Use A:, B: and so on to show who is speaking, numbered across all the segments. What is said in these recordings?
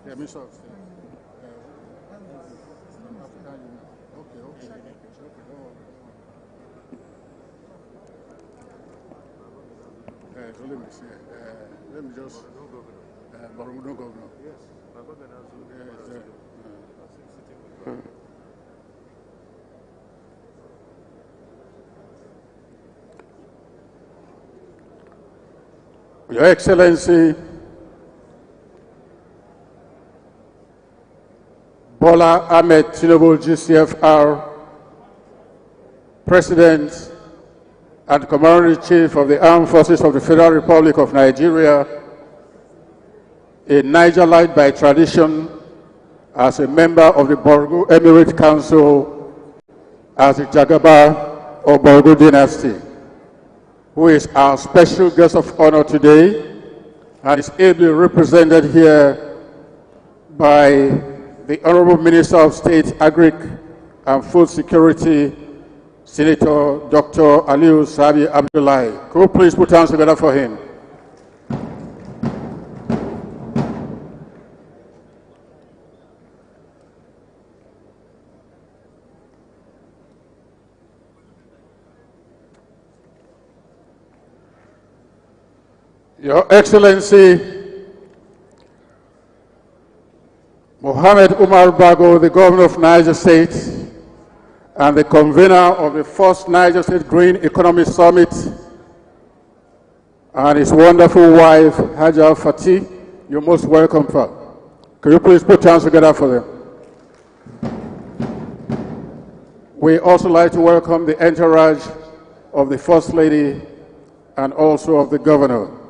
A: Yeah, Mr. Let me just. No governor. Yes, my governor. Your Excellency, Bola Ahmed Tinubu, GCFR, President and Commander-in-Chief of the Armed Forces of the Federal Republic of Nigeria, a Nigerite by tradition, as a member of the Borgu Emirate Council, as a Jagaba of Borgu dynasty, who is our special guest of honor today and is ably represented here by the Honorable Minister of State, Agric and Food Security, Senator Dr. Aliu Sabi Abdullahi. Could you please put hands together for him? Your Excellency, Mohammed Umar Bago, the Governor of Niger State and the convener of the first Niger State Green Economy Summit, and his wonderful wife, Haja Fatih, you're most welcome, sir. Could you please put hands together for them? We also like to welcome the entourage of the First Lady and also of the Governor.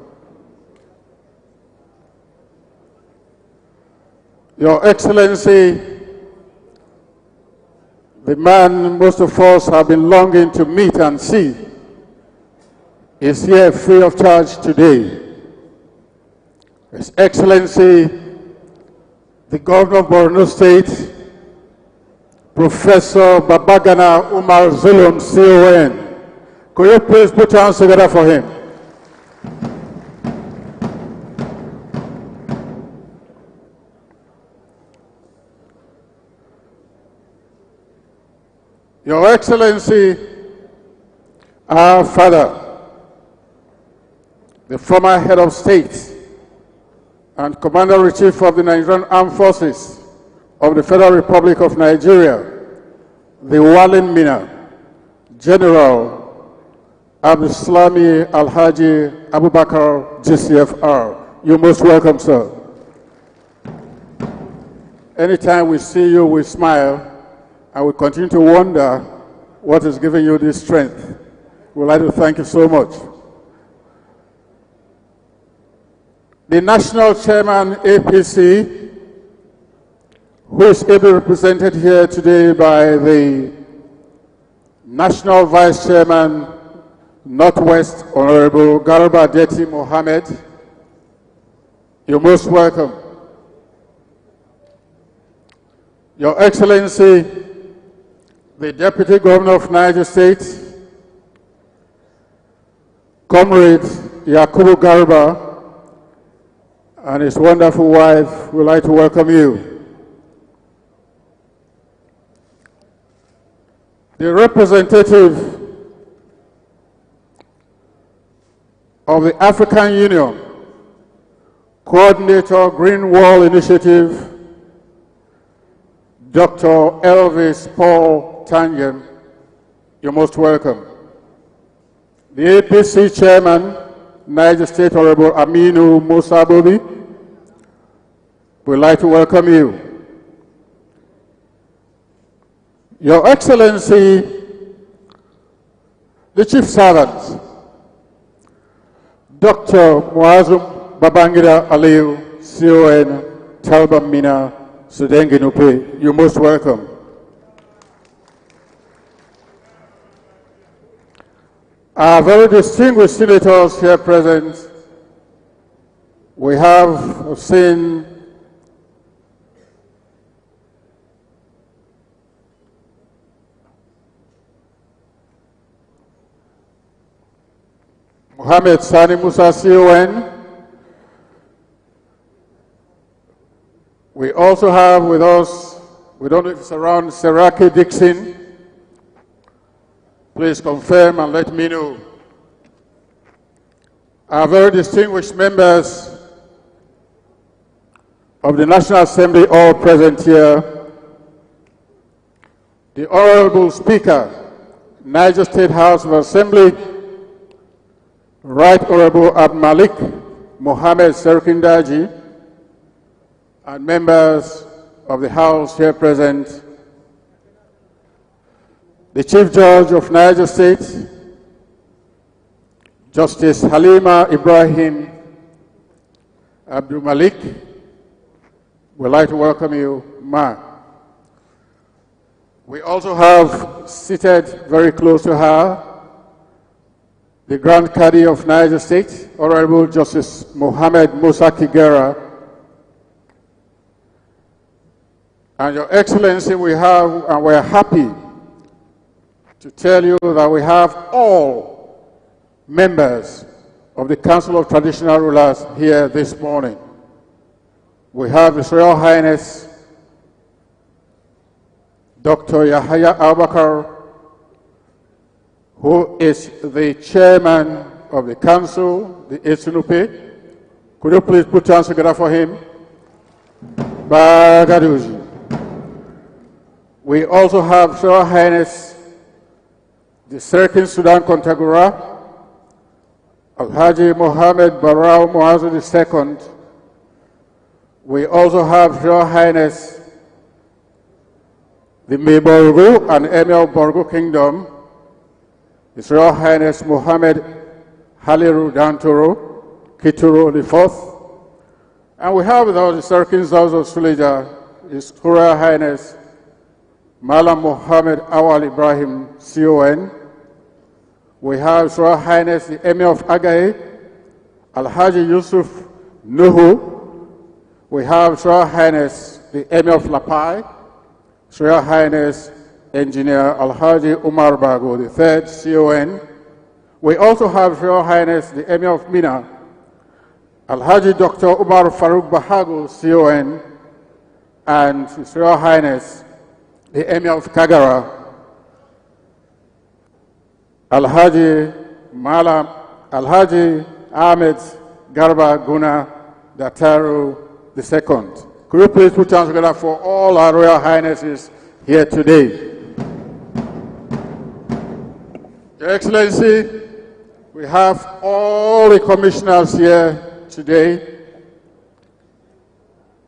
A: Your Excellency, the man most of us have been longing to meet and see is here free of charge today. His Excellency, the Governor of Borno State, Professor Babagana Umar Zulum, CON. Could you please put your hands together for him? Your Excellency, our Father, the former Head of State and Commander-in-Chief of the Nigerian Armed Forces of the Federal Republic of Nigeria, the Walin Minna, General Abdulsalami Alhaji Abubakar, GCFR. You're most welcome, sir. Anytime we see you, we smile, and we continue to wonder what is giving you this strength. We'd like to thank you so much. The National Chairman, APC, who is ably represented here today by the National Vice Chairman, Northwest, Honorable Garba Deti Mohammed. You're most welcome. Your Excellency, the Deputy Governor of Niger State, Comrade Yakubu Garba, and his wonderful wife, would like to welcome you. The representative of the African Union, Coordinator Green Wall Initiative, Dr. Elvis Paul Tangen, you're most welcome. The APC Chairman, Niger State Honorable Aminu Musa Bobi, we'd like to welcome you. Your Excellency, the Chief Servant, Dr. Muazzam Babangida Aliu, CON, Talba Minna, Sudengi Nupe, you're most welcome. Our very distinguished senators here present, we have seen Mohammed Sani Musa CON. We also have with us, we don't know if it's around, Seraki Dixon. Please confirm and let me know. Our very distinguished members of the National Assembly, all present here. The Honorable Speaker, Niger State House of Assembly, Right Honorable Abdul-Malik Mohammed Serkindaji, and members of the House here present, the Chief Judge of Niger State, Justice Halima Ibrahim Abdul-Malik, we'd like to welcome you, Ma. We also have seated very close to her the Grand Qadi of Niger State, Honorable Justice Mohammed Musa Kigera. And Your Excellency, we have, and we're happy to tell you that we have all members of the Council of Traditional Rulers here this morning. We have His Royal Highness Dr. Yahya Abubakar, who is the chairman of the council, the Esunupe. Could you please put your hands together for him? Bagaduji. We also have His Royal Highness the Serkin Sudan Kontagura, Alhaji Mohammed Barao Muazu II. We also have His Royal Highness the Meborgu and Emir of Borgu Kingdom, His Royal Highness Mohammed Haliru Dantoro Kituru IV. And we have with us the Serkin Zauz of Suleja, His Royal Highness Malam Mohammed Awal Ibrahim CON. We have His Royal Highness the Emir of Agaye, Alhaji Yusuf Nuhu. We have His Royal Highness the Emir of Lapai, His Royal Highness Engineer Alhaji Umar Bago III CON. We also have His Royal Highness the Emir of Minna, Alhaji Dr. Umar Farouk Bahago CON, and His Royal Highness the Emir of Kagara, Alhaji Ahmed Garba Guna Dataru II. Could you please put your hands together for all our Royal Highnesses here today? Your Excellency, we have all the commissioners here today.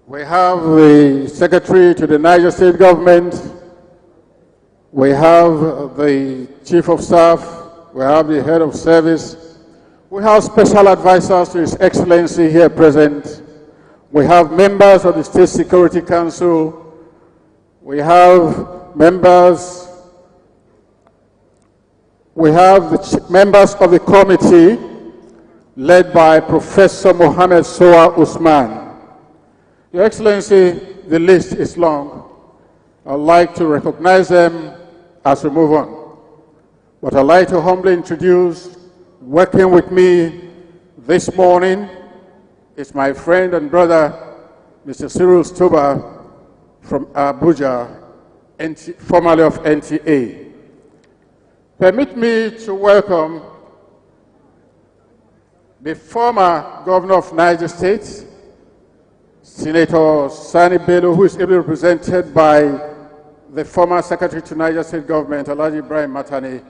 A: We have the Secretary to the Niger State Government. We have the Chief of Staff. We have the Head of Service. We have special advisors to His Excellency here present. We have members of the State Security Council. We have members. We have the members of the committee led by Professor Mohammed Soa Usman. Your Excellency, the list is long. I'd like to recognize them as we move on. But I'd like to humbly introduce, working with me this morning, is my friend and brother, Mr. Cyril Stuba from Abuja, formerly of NTA. Permit me to welcome the former governor of Niger State, Senator Sani Bello, who is ably represented by the former Secretary to Niger State Government, Alhaji Ibrahim Matani,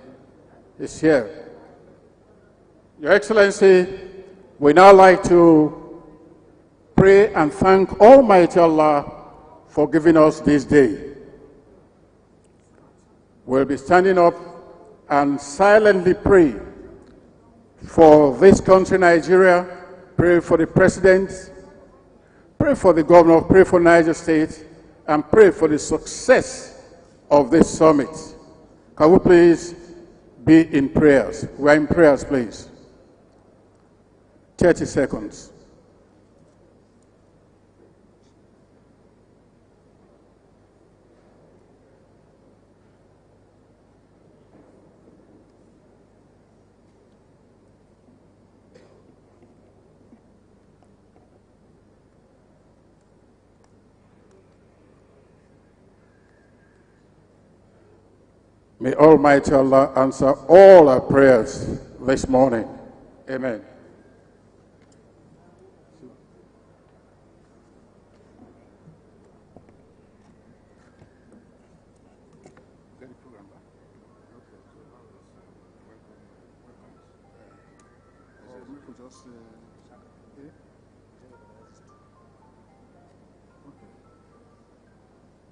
A: is here. Your Excellency, we now like to pray and thank Almighty Allah for giving us this day. We'll be standing up and silently pray for this country, Nigeria, pray for the President, pray for the Governor, pray for Niger State, and pray for the success of this summit. Can we please be in prayers. We're in prayers, please. 30 seconds. May Almighty Allah answer all our prayers this morning. Amen.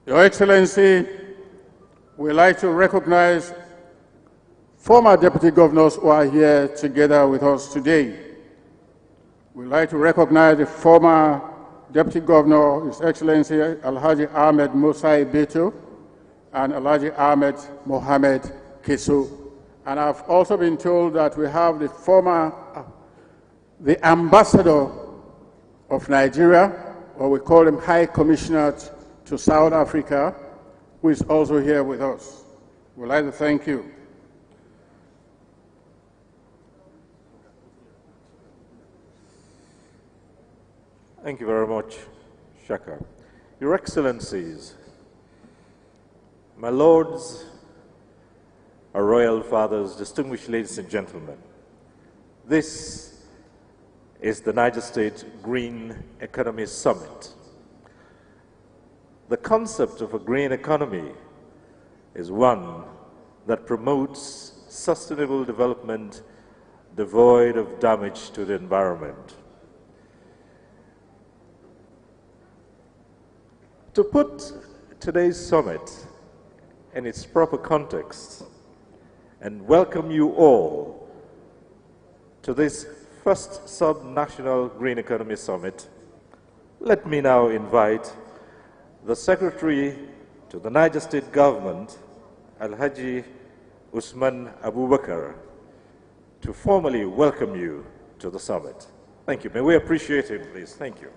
A: Your Excellency, we'd like to recognize former deputy governors who are here together with us today. We'd like to recognize the former deputy governor, His Excellency Alhaji Ahmed Musa Beto and Alhaji Ahmed Mohamed Kisu. And I've also been told that we have the ambassador of Nigeria, or we call him High Commissioner to South Africa, who is also here with us. We'd like to thank you.
B: Thank you very much, Shaka. Your Excellencies, my lords, our royal fathers, distinguished ladies and gentlemen, this is the Niger State Green Economy Summit. The concept of a green economy is one that promotes sustainable development devoid of damage to the environment. To put today's summit in its proper context and welcome you all to this first sub-national Green Economy Summit, let me now invite the Secretary to the Niger State Government, Alhaji Usman Abubakar, to formally welcome you to the summit. Thank you. May we appreciate him, please. Thank you.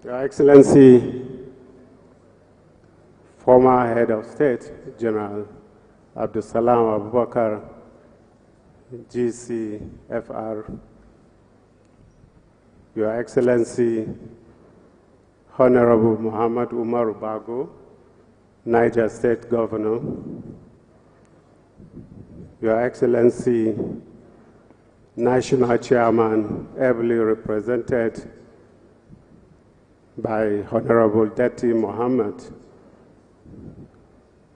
C: Your Excellency, former Head of State, General Abdul Salam Abubakar, GCFR, Your Excellency, Honorable Muhammad Umar Bago, Niger State Governor, Your Excellency, National Chairman, ably represented by Honorable Deti Mohammed,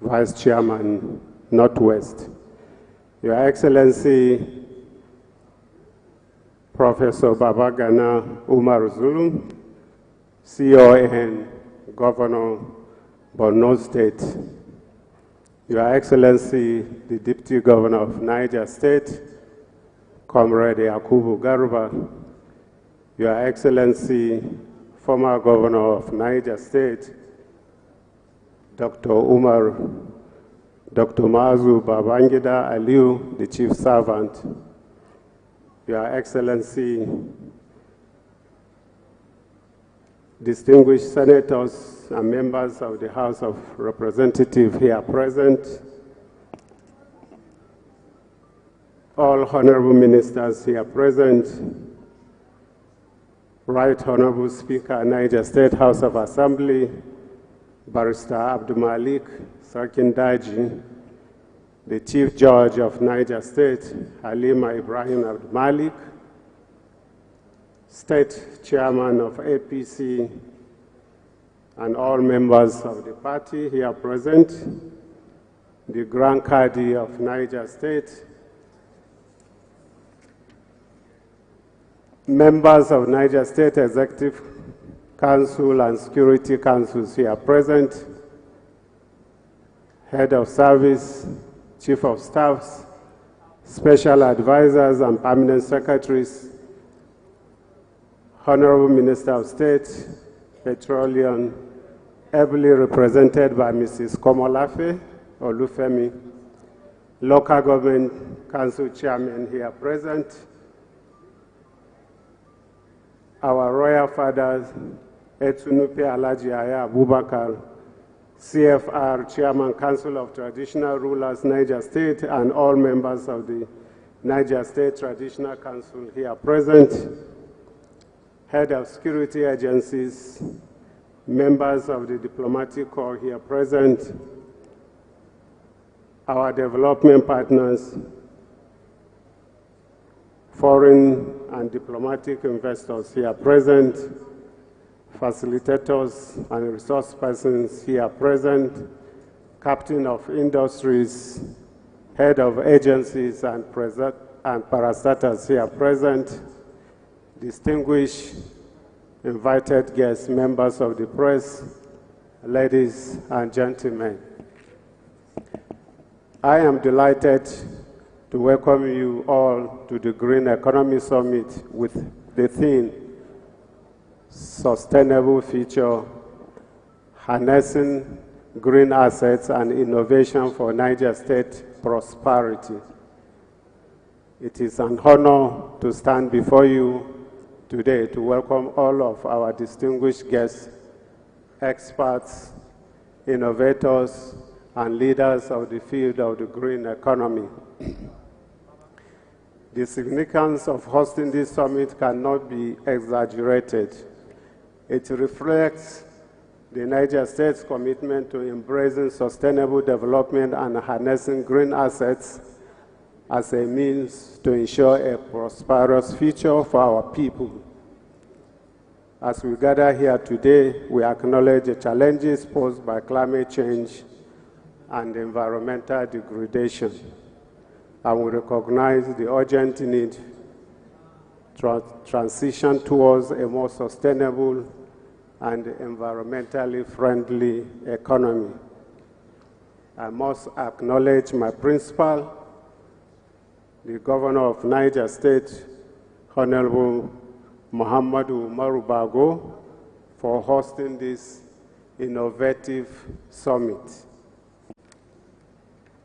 C: Vice Chairman, Northwest. Your Excellency, Professor Babagana Umar Zulum, CON, Governor, Borno State. Your Excellency, the Deputy Governor of Niger State, Comrade Yakubu Garba, Your Excellency, former Governor of Niger State, Dr. Mazu Babangida Aliu, the Chief Servant, Your Excellency, distinguished senators and members of the House of Representatives here present, all honorable ministers here present, Right Honorable Speaker, Niger State House of Assembly, Barrister Abdul Malik Sarkin Daji, the Chief Judge of Niger State, Halima Ibrahim Abdul Malik, State Chairman of APC, and all members of the party here present, the Grand Cadi of Niger State, members of Niger State Executive Council and Security Councils here present, Head of Service, Chief of Staffs, Special Advisors and Permanent Secretaries, Honorable Minister of State, Petroleum, ably represented by Mrs. Komolafe Olufemi, Local Government Council Chairman here present, our Royal Fathers, Etunupe Alhaji Aya Abubakar, CFR, Chairman, Council of Traditional Rulers, Niger State, and all members of the Niger State Traditional Council here present, Head of Security Agencies, members of the Diplomatic Corps here present, our development partners, foreign and diplomatic investors here present, facilitators and resource persons here present, captain of industries, head of agencies and parastatals here present, distinguished invited guests, members of the press, ladies and gentlemen. I am delighted to welcome you all to the Green Economy Summit with the theme, Sustainable Future, Harnessing Green Assets and Innovation for Niger State Prosperity. It is an honor to stand before you today to welcome all of our distinguished guests, experts, innovators, and leaders of the field of the green economy. The significance of hosting this summit cannot be exaggerated. It reflects the Niger State's commitment to embracing sustainable development and harnessing green assets as a means to ensure a prosperous future for our people. As we gather here today, we acknowledge the challenges posed by climate change and environmental degradation, and we recognize the urgent need to transition towards a more sustainable and environmentally friendly economy. I must acknowledge my principal, the Governor of Niger State, Honorable Muhammadu Umaru Bago, for hosting this innovative summit.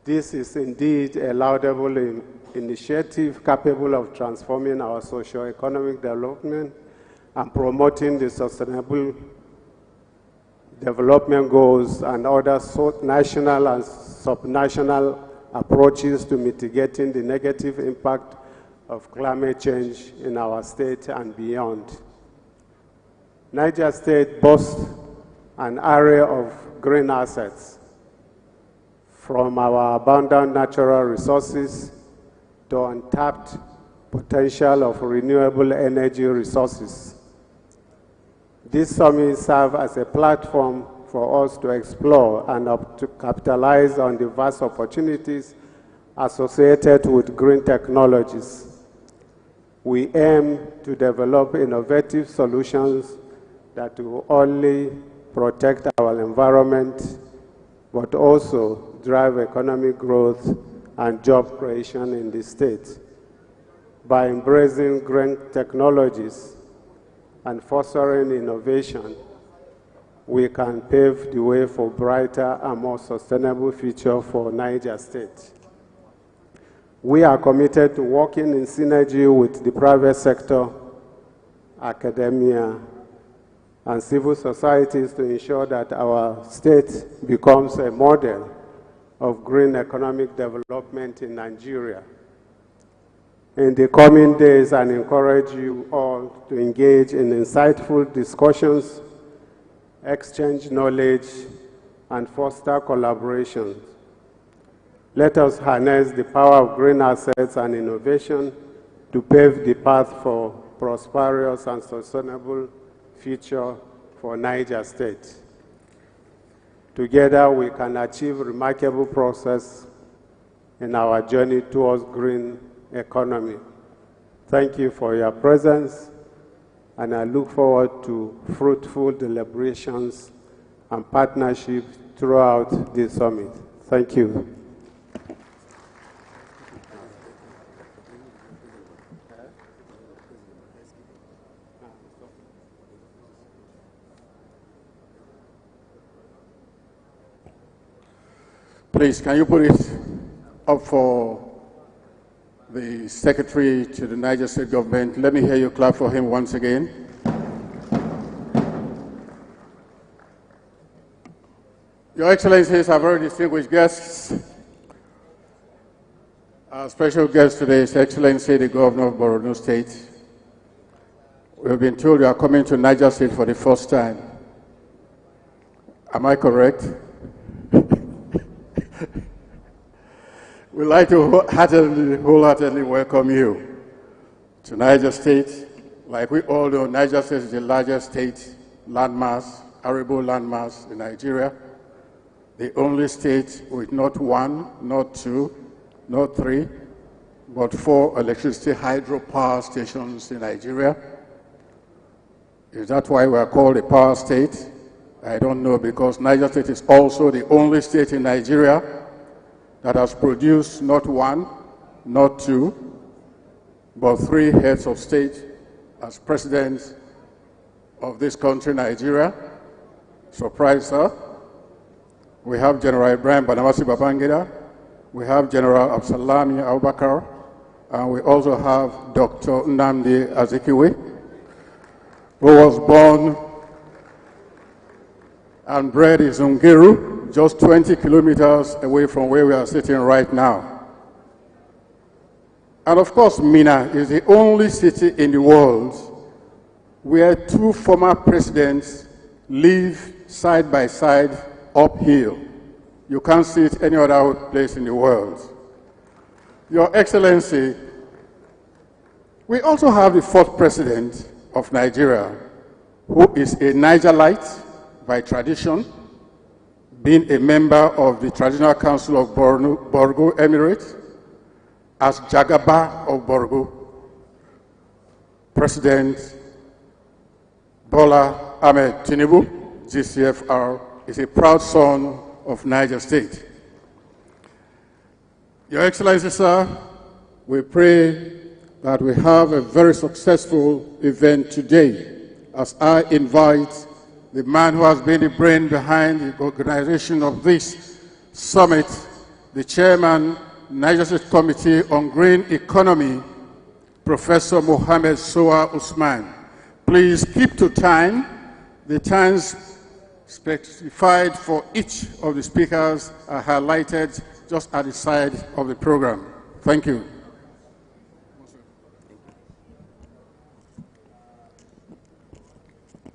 C: This is indeed a laudable initiative capable of transforming our socio-economic development and promoting the sustainable development goals and other national and subnational approaches to mitigating the negative impact of climate change in our state and beyond. Niger State boasts an array of green assets, from our abundant natural resources to untapped potential of renewable energy resources. This summit serves as a platform for us to explore and to capitalize on the vast opportunities associated with green technologies. We aim to develop innovative solutions that will only protect our environment, but also drive economic growth and job creation in the state. By embracing green technologies and fostering innovation, we can pave the way for a brighter and more sustainable future for Niger State. We are committed to working in synergy with the private sector, academia, and civil societies to ensure that our state becomes a model of green economic development in Nigeria. In the coming days, I encourage you all to engage in insightful discussions, exchange knowledge, and foster collaboration. Let us harness the power of green assets and innovation to pave the path for prosperous and sustainable future for Niger State. Together, we can achieve remarkable progress in our journey towards green economy. Thank you for your presence, and I look forward to fruitful deliberations and partnership throughout this summit. Thank you.
A: Please, can you put it up for the Secretary to the Niger State Government? Let me hear you clap for him once again. Your Excellencies, our very distinguished guests, our special guest today is Excellency the Governor of Borno State. We've been told you are coming to Niger State for the first time. Am I correct? We'd like to wholeheartedly welcome you to Niger State. Like we all know, Niger State is the largest state landmass, arable landmass in Nigeria. The only state with not one, not two, not three, but 4 electricity hydropower stations in Nigeria. Is that why we are called a power state? I don't know, because Niger State is also the only state in Nigeria that has produced not 1, not 2, but 3 heads of state as presidents of this country, Nigeria. Surprise, sir. We have General Ibrahim Badamasi Babangida, we have General Absalami Abubakar, and we also have Dr. Nnamdi Azikiwe, who was born and bred in Zungeru, just 20 kilometers away from where we are sitting right now. And of course, Minna is the only city in the world where 2 former presidents live side by side uphill. You can't see it any other place in the world. Your Excellency, we also have the 4th president of Nigeria, who is a Nigerite by tradition, being a member of the Traditional Council of Borgu Emirate, as Jagaba of Borgu. President Bola Ahmed Tinubu, GCFR, is a proud son of Niger State. Your Excellency, sir, we pray that we have a very successful event today as I invite the man who has been the brain behind the organization of this summit, the chairman, Niger State Committee on Green Economy, Professor Mohammed Soa Usman. Please keep to time. The times specified for each of the speakers are highlighted just at the side of the program. Thank you.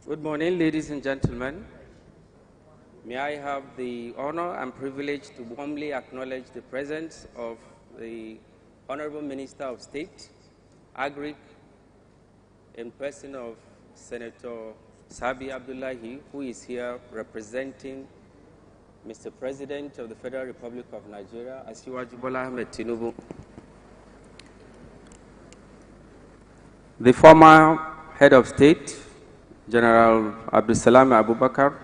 D: Good morning, ladies and gentlemen. May I have the honor and privilege to warmly acknowledge the presence of the Honorable Minister of State, Agric, in person of Senator Sabi Abdullahi, who is here representing Mr. President of the Federal Republic of Nigeria, Asiwaju Bola Ahmed Tinubu. The former head of state, General Abdulsalam Abubakar,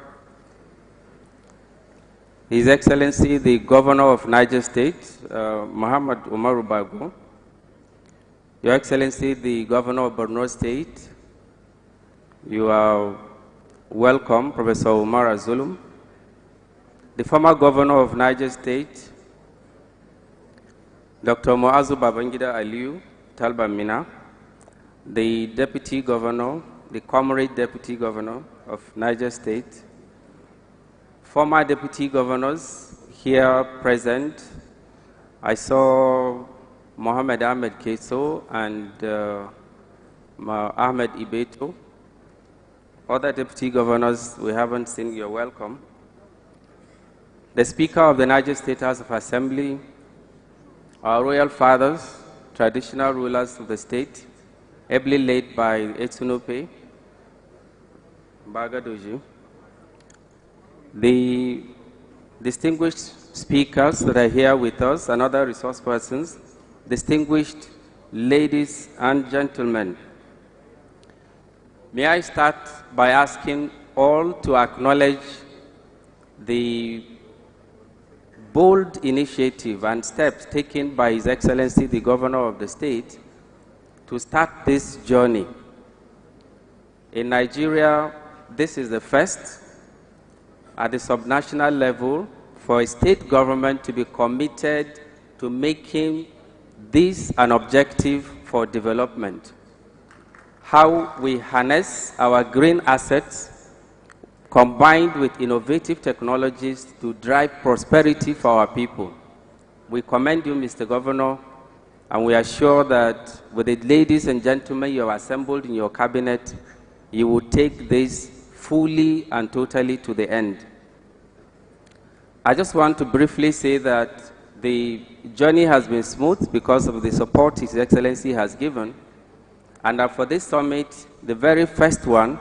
D: His Excellency, the Governor of Niger State, Muhammad Umaru Bago, Your Excellency, the Governor of Borno State, you are welcome, Professor Umar Azulum, the former Governor of Niger State, Dr. Muazu Babangida Aliyu Talba Minna, the Deputy Governor, the Comrade Deputy Governor of Niger State, former Deputy Governors here present. I saw Mohammed Ahmed Keso and Ahmed Ibeto. Other Deputy Governors we haven't seen, you're welcome. The Speaker of the Niger State House of Assembly, our Royal Fathers, traditional rulers of the state, ably led by Etunope, Bagadoji, the distinguished speakers that are here with us and other resource persons, distinguished ladies and gentlemen. May I start by asking all to acknowledge the bold initiative and steps taken by His Excellency the Governor of the state to start this journey. In Nigeria, this is the first at the subnational level for a state government to be committed to making this an objective for development. How we harness our green assets combined with innovative technologies to drive prosperity for our people. We commend you, Mr. Governor, and we are sure that with the ladies and gentlemen you have assembled in your cabinet, you will take this fully and totally to the end. I just want to briefly say that the journey has been smooth because of the support His Excellency has given. And for this summit, the very first one,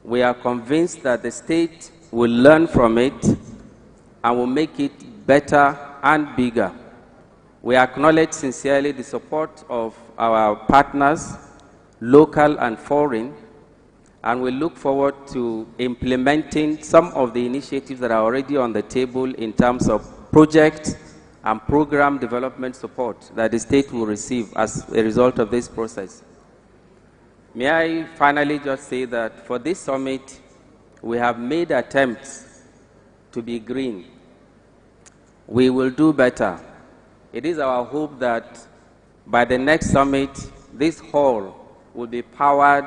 D: we are convinced that the state will learn from it and will make it better and bigger. We acknowledge sincerely the support of our partners, local and foreign, and we look forward to implementing some of the initiatives that are already on the table in terms of project and program development support that the state will receive as a result of this process. May I finally just say that for this summit, we have made attempts to be green. We will do better. It is our hope that by the next summit, this hall will be powered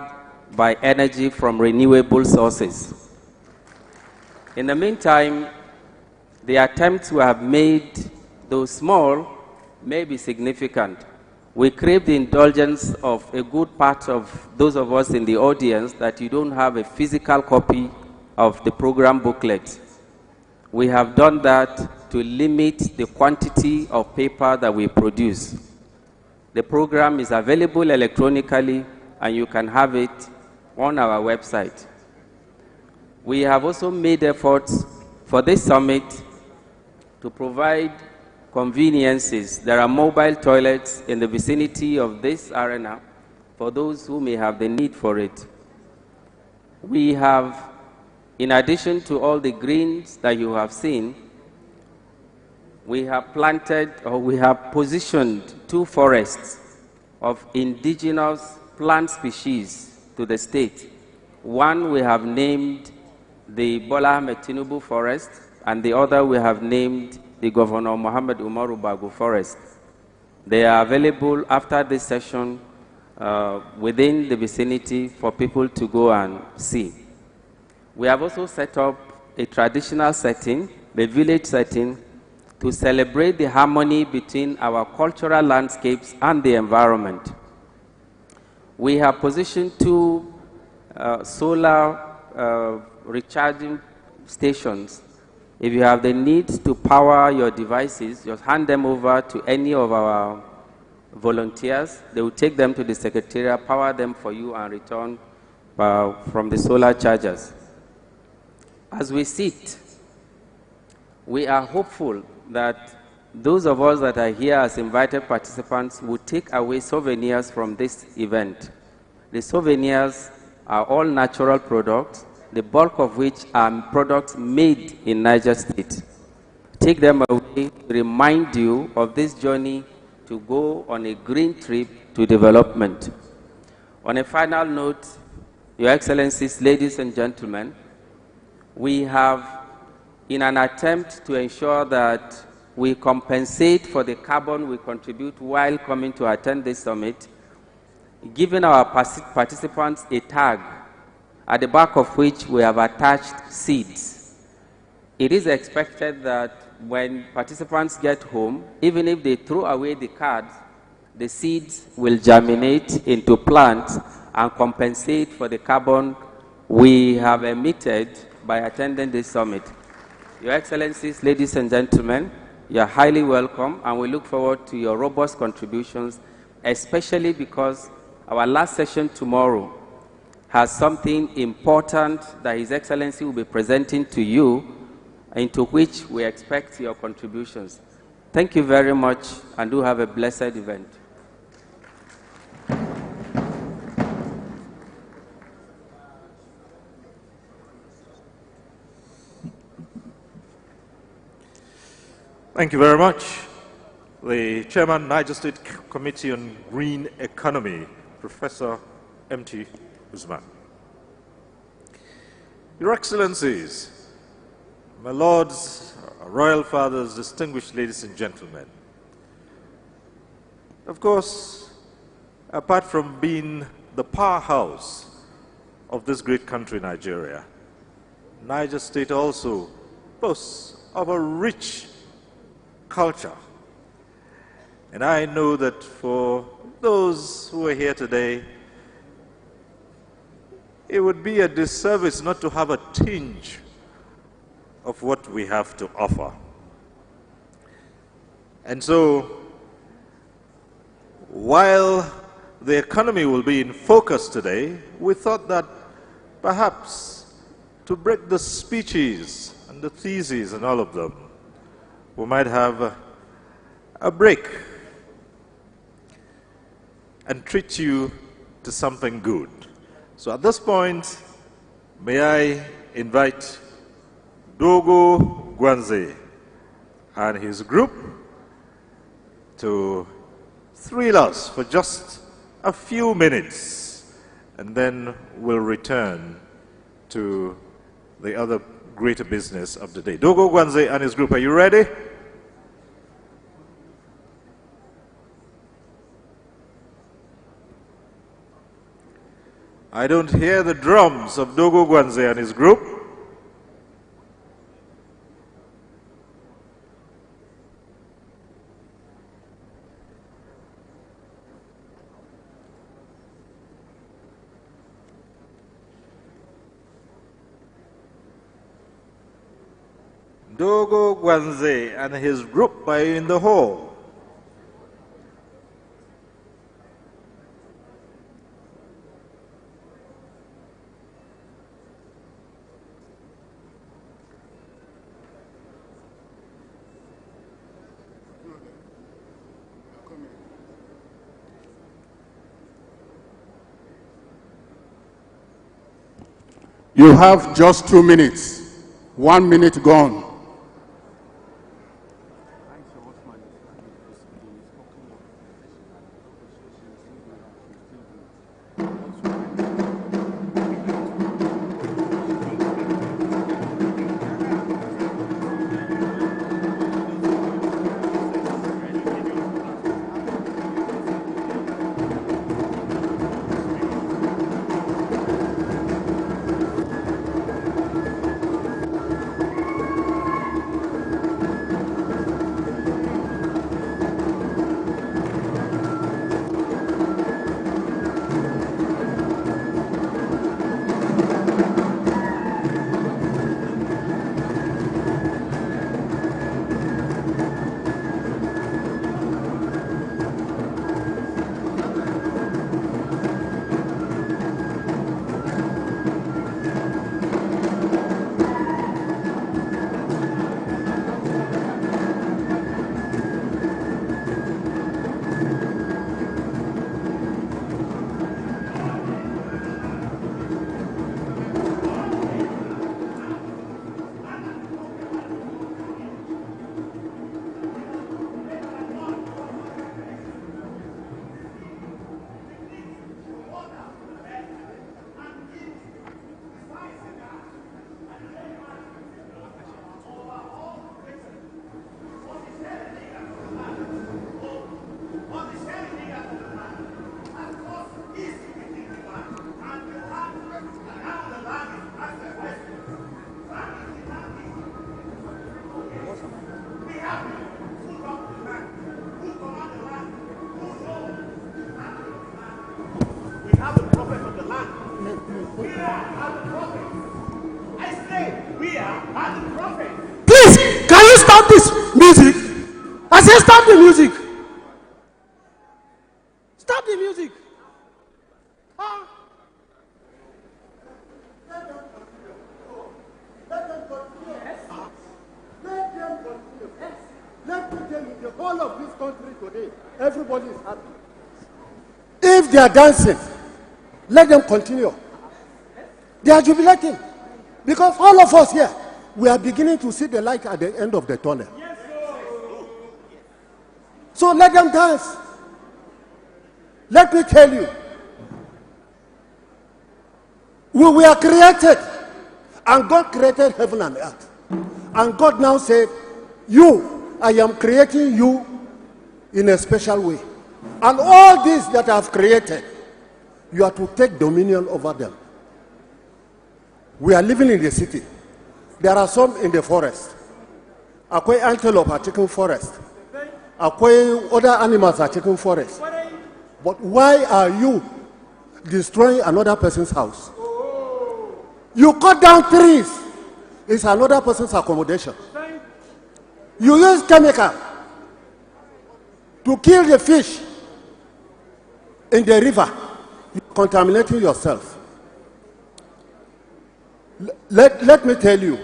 D: by energy from renewable sources. In the meantime, the attempts we have made, though small, may be significant. We crave the indulgence of a good part of those of us in the audience that you don't have a physical copy of the program booklet. We have done that to limit the quantity of paper that we produce. The program is available electronically and you can have it on our website. We have also made efforts for this summit to provide conveniences. There are mobile toilets in the vicinity of this arena for those who may have the need for it. We have, in addition to all the greens that you have seen, we have planted or we have positioned 2 forests of indigenous plant species to the state. One we have named the Bola Ahmed Tinubu Forest, and the other we have named the Governor Muhammad Umaru Bago Forest. They are available after this session within the vicinity for people to go and see. We have also set up a traditional setting, the village setting, to celebrate the harmony between our cultural landscapes and the environment. We have positioned 2 solar recharging stations. If you have the need to power your devices, just hand them over to any of our volunteers. They will take them to the secretariat, power them for you, and return from the solar chargers. As we sit, we are hopeful that those of us that are here as invited participants will take away souvenirs from this event. The souvenirs are all natural products, the bulk of which are products made in Niger State. Take them away to remind you of this journey to go on a green trip to development. On a final note, Your Excellencies, ladies and gentlemen, we have, in an attempt to ensure that we compensate for the carbon we contribute while coming to attend this summit, given our participants a tag at the back of which we have attached seeds. It is expected that when participants get home, even if they throw away the cards, the seeds will germinate into plants and compensate for the carbon we have emitted by attending this summit. Your Excellencies, ladies and gentlemen, you are highly welcome, and we look forward to your robust contributions, especially because our last session tomorrow has something important that His Excellency will be presenting to you, into which we expect your contributions. Thank you very much, and do have a blessed event.
B: Thank you very much. The Chairman, Niger State Committee on Green Economy, Professor M.T. Usman. Your Excellencies, my lords, royal fathers, distinguished ladies and gentlemen. Of course, apart from being the powerhouse of this great country, Nigeria, Niger State also boasts of a rich culture. And I know that for those who are here today, it would be a disservice not to have a tinge of what we have to offer. And so, while the economy will be in focus today, we thought that perhaps to break the speeches and the theses and all of them, we might have a break and treat you to something good. So at this point, may I invite Dogo Gwanze and his group to thrill us for just a few minutes, and then we'll return to the other greater business of the day. Dogo Gwanze and his group, are you ready? I don't hear the drums of Dogo Gwanze and his group. Dogo Gwanze and his group are in the hall.
A: You have just 2 minutes. 1 minute gone.
E: Please, can you stop this music? I said stop the music. Stop the music. Ah. Let them continue. Let them in the whole of this country today. Everybody is happy. If they are dancing, let them continue. They are jubilating. Because all of us here, we are beginning to see the light at the end of the tunnel. So let them dance. Let me tell you, we were created, and God created heaven and earth. And God now said, I am creating you in a special way. And all these that I have created, you are to take dominion over them. We are living in the city. There are some in the forest. Akwai antelope are taking forest. Akwai other animals are taking forest. But why are you destroying another person's house? You cut down trees. It's another person's accommodation. You use chemical to kill the fish in the river. You're contaminating yourself. Let me tell you,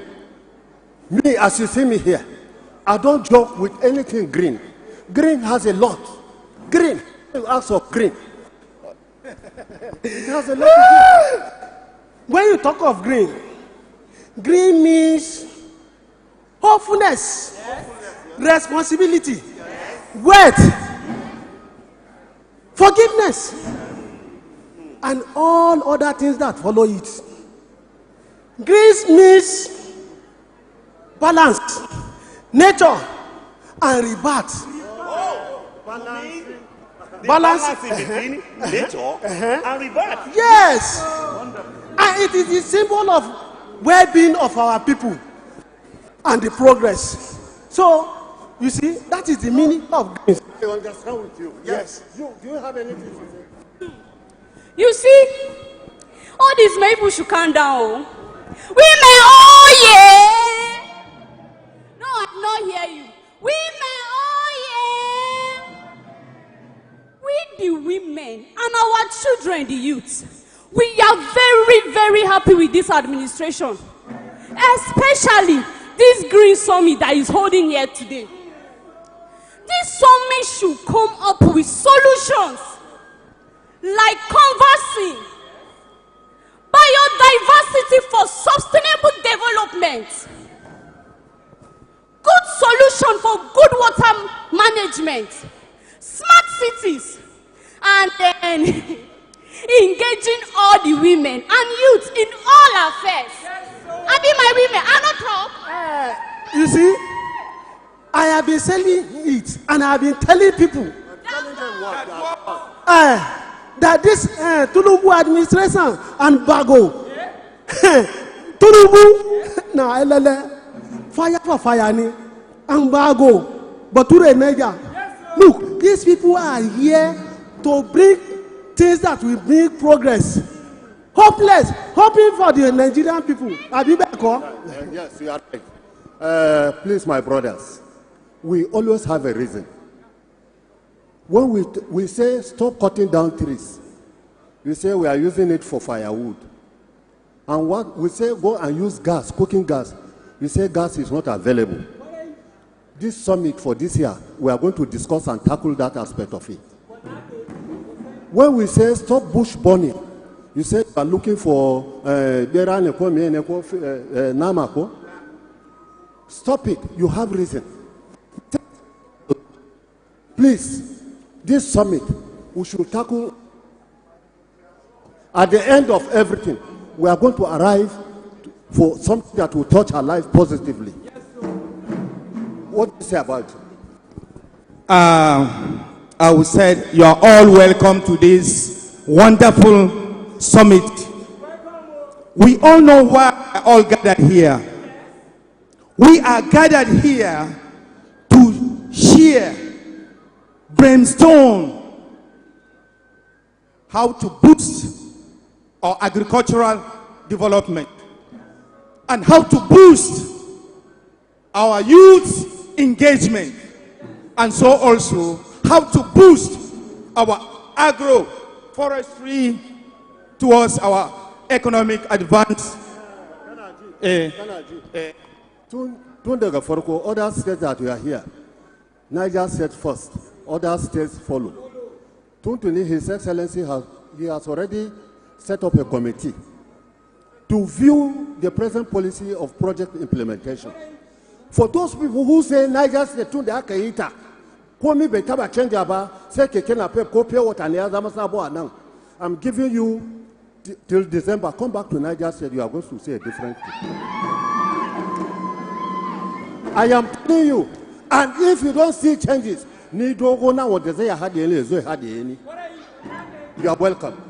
E: me, as you see me here, I don't joke with anything green. Green has a lot. Green. You ask for green. It has a lot to do.
F: When you talk of green, green means hopefulness, responsibility, wealth, forgiveness, and all other things that follow it. Green means balance, nature, and rebirth. Balance
G: between nature and rebirth.
F: Yes. And it is the symbol of well-being of our people and the progress. So, you see, that is the meaning of green.
E: I understand with you. Yes. Do you have anything to say?
H: You see, all these people should calm down. Women, oh yeah! No, I did not hear you. Women, oh yeah! We the women and our children, the youths, we are very, very happy with this administration. Especially this Green Summit that is holding here today. This summit should come up with solutions like conversing, biodiversity for sustainable development, good solution for good water management, smart cities, and then engaging all the women and youth in all affairs. I be my women, I don't talk.
F: You see, I have been selling it, and I have been telling people that this Tinubu administration and Bago, Tinubu, na fire for fire ni, and Bago, Bature Niger. Look, these people are here to bring things that will bring progress. Hoping for the Nigerian people.
E: Yes, you are right. Please, my brothers, we always have a reason. When we say stop cutting down trees, we say we are using it for firewood. And what we say go and use gas, cooking gas, we say gas is not available. This summit for this year, we are going to discuss and tackle that aspect of it. When we say stop bush burning, you say you are looking for Namako. Stop it. You have reason. Please, this summit, we should tackle. At the end of everything, we are going to arrive for something that will touch our life positively. What do you say about it?
I: I would say you are all welcome to this wonderful summit. We all know why we are all gathered here. We are gathered here to share, brainstorm how to boost our agricultural development and how to boost our youth engagement, and so also how to boost our agro-forestry towards our economic advance.
E: Other states that we are here, Niger State first, other states follow. His Excellency has already set up a committee to view the present policy of project implementation. For those people who say Niger State, komi bai taba canja ba sai keke na pep ko pure water ne ya zama sabo a nan. I'm giving you till December. Come back to Niger State, you are going to see a different thing. I am telling you, and if you don't see changes, you are welcome.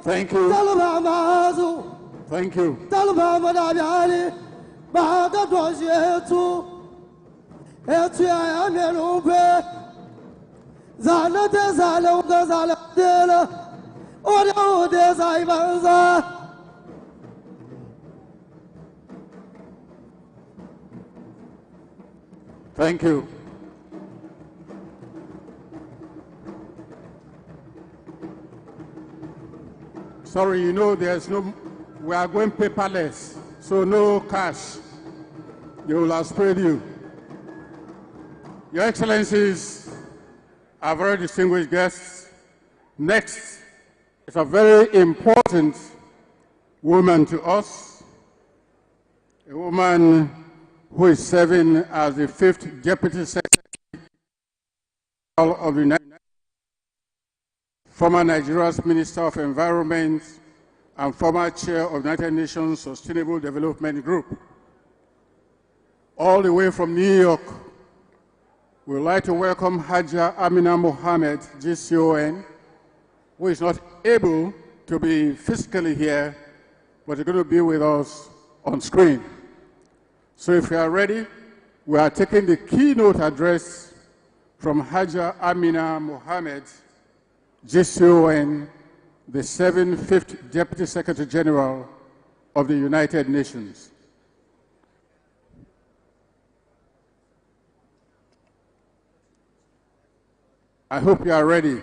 A: Thank you. Thank you. Thank you. Sorry, you know, we are going paperless, so no cash. They will have sprayed you. Your Excellencies, our very distinguished guests, next is a very important woman to us, a woman who is serving as the 5th Deputy Secretary of the United States, former Nigeria's Minister of Environment and former Chair of the United Nations Sustainable Development Group. All the way from New York, we would like to welcome Hajia Amina Mohammed, GCON, who is not able to be physically here, but is going to be with us on screen. So if you are ready, we are taking the keynote address from Hajia Amina Mohammed, GCON, the 5th Deputy Secretary General of the United Nations. I hope you are ready.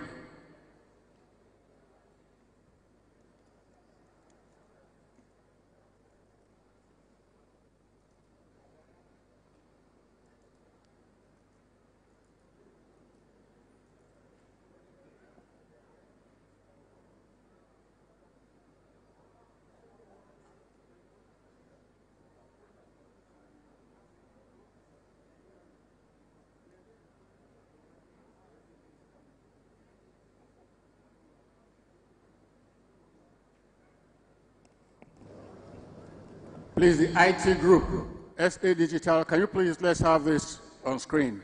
A: Please, the IT group, SA Digital, can you please let's have this on screen?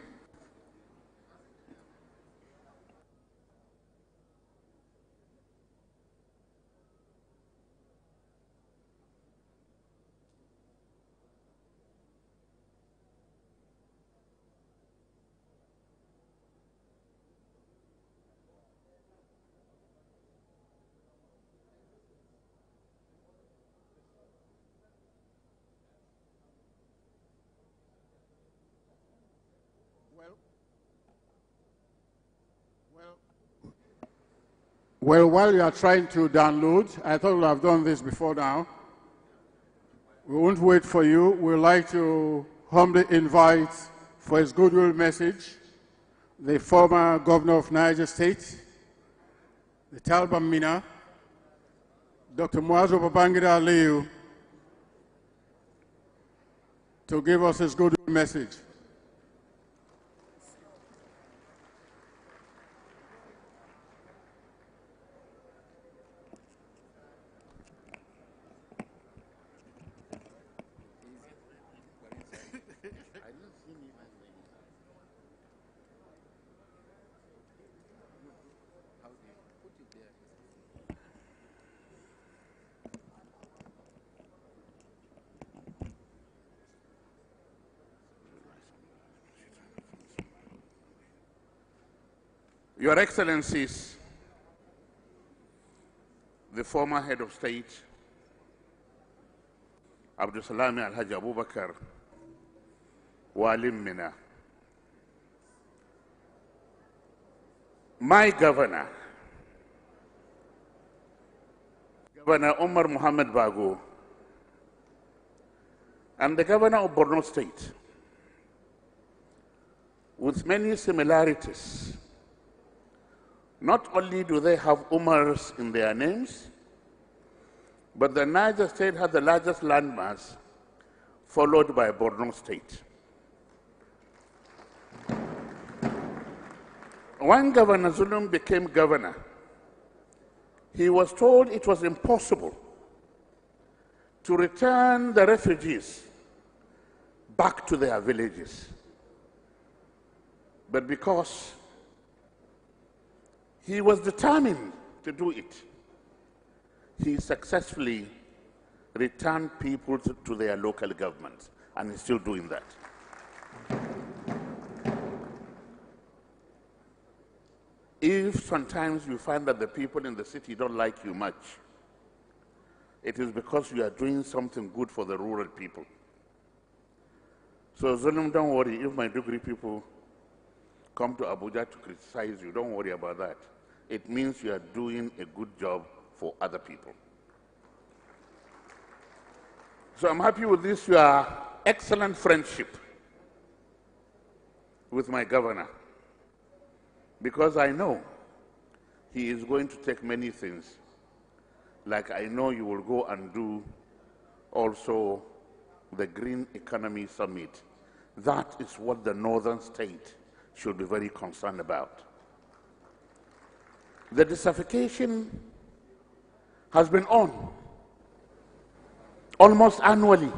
A: Well, while you are trying to download, I thought we'd have done this before now. We won't wait for you. We'd like to humbly invite for his goodwill message the former governor of Niger State, the Talba Minna, Dr. Muazu Babangida Aliyu, to give us his goodwill message.
J: Your Excellencies, the former head of state, Abdulsalami Alhaji Abubakar, Walim Minna, my governor, Governor Omar Mohamed Bago, and the governor of Borno State, with many similarities. Not only do they have Umars in their names, but the Niger State has the largest landmass, followed by Borno State. When Governor Zulum became governor, he was told it was impossible to return the refugees back to their villages. But because he was determined to do it, he successfully returned people to their local governments, and he's still doing that. If sometimes you find that the people in the city don't like you much, it is because you are doing something good for the rural people. So Zulum, don't worry, if my Dugri people come to Abuja to criticize you, don't worry about that. It means you are doing a good job for other people. So I'm happy with this, your excellent friendship with my governor, because I know he is going to take many things, like I know you will go and do also the Green Economy Summit. That is what the northern state should be very concerned about. The desertification has been on almost annually.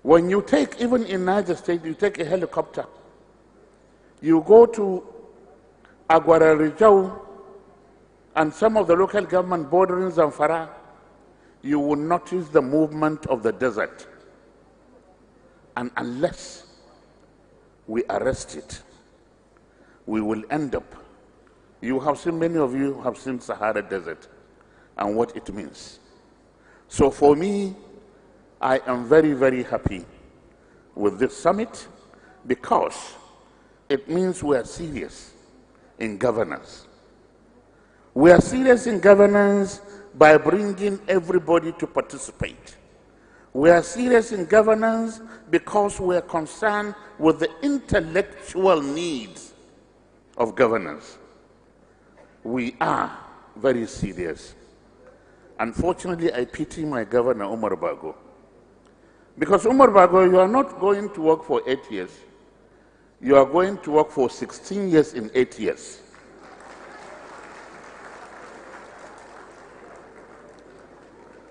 J: When you take, even in Niger State, you take a helicopter, you go to Agwara Rijau and some of the local government bordering Zamfara, you will notice the movement of the desert. And unless we arrest it, we will end up. You have seen, many of you have seen Sahara Desert and what it means. So for me, I am very, very happy with this summit, because it means we are serious in governance. We are serious in governance by bringing everybody to participate. We are serious in governance because we are concerned with the intellectual needs of governance. We are very serious. Unfortunately, I pity my governor, Umar Bago. Because Umar Bago, you are not going to work for 8 years. You are going to work for 16 years in 8 years.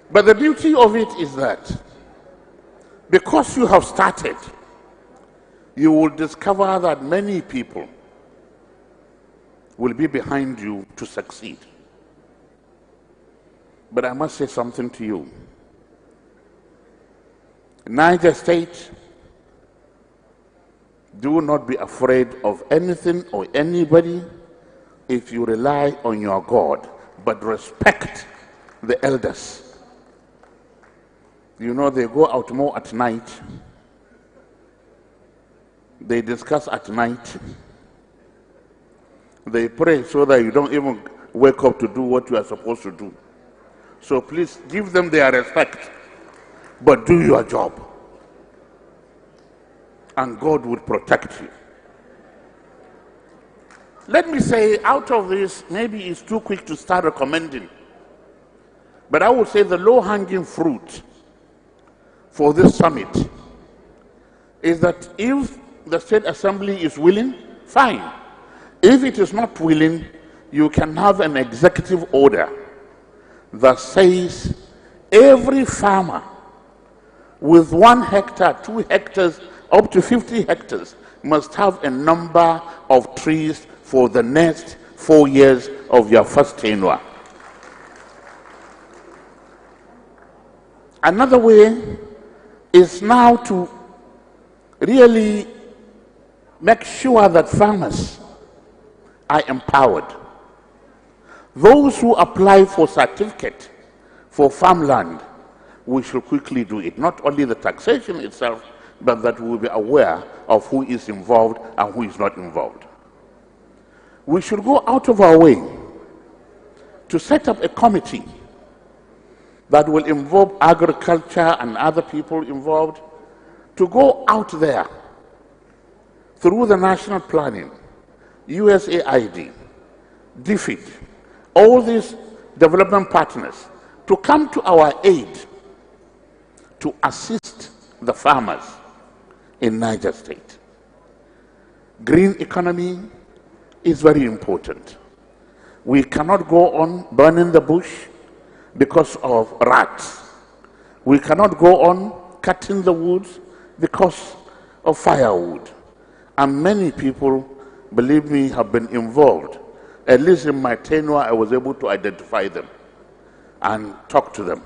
J: But the beauty of it is that because you have started, you will discover that many people will be behind you to succeed. But I must say something to you. Niger State, do not be afraid of anything or anybody if you rely on your God, but respect the elders. You know, they go out more at night. They discuss at night. They pray so that you don't even wake up to do what you are supposed to do. So please give them their respect, but do your job. And God will protect you. Let me say, out of this, maybe it's too quick to start recommending, but I would say the low-hanging fruit for this summit is that if the State Assembly is willing, fine. If it is not willing, you can have an executive order that says every farmer with 1 hectare, 2 hectares, up to 50 hectares must have a number of trees for the next 4 years of your first tenure. Another way is now to really make sure that farmers are empowered. Those who apply for certificate for farmland, we should quickly do it. Not only the taxation itself, but that we will be aware of who is involved and who is not involved. We should go out of our way to set up a committee that will involve agriculture and other people involved to go out there through the national planning, USAID, DFID, all these development partners to come to our aid to assist the farmers in Niger State. Green economy is very important. We cannot go on burning the bush because of rats. We cannot go on cutting the woods because of firewood. And many people, believe me, have been involved. At least in my tenure, I was able to identify them and talk to them.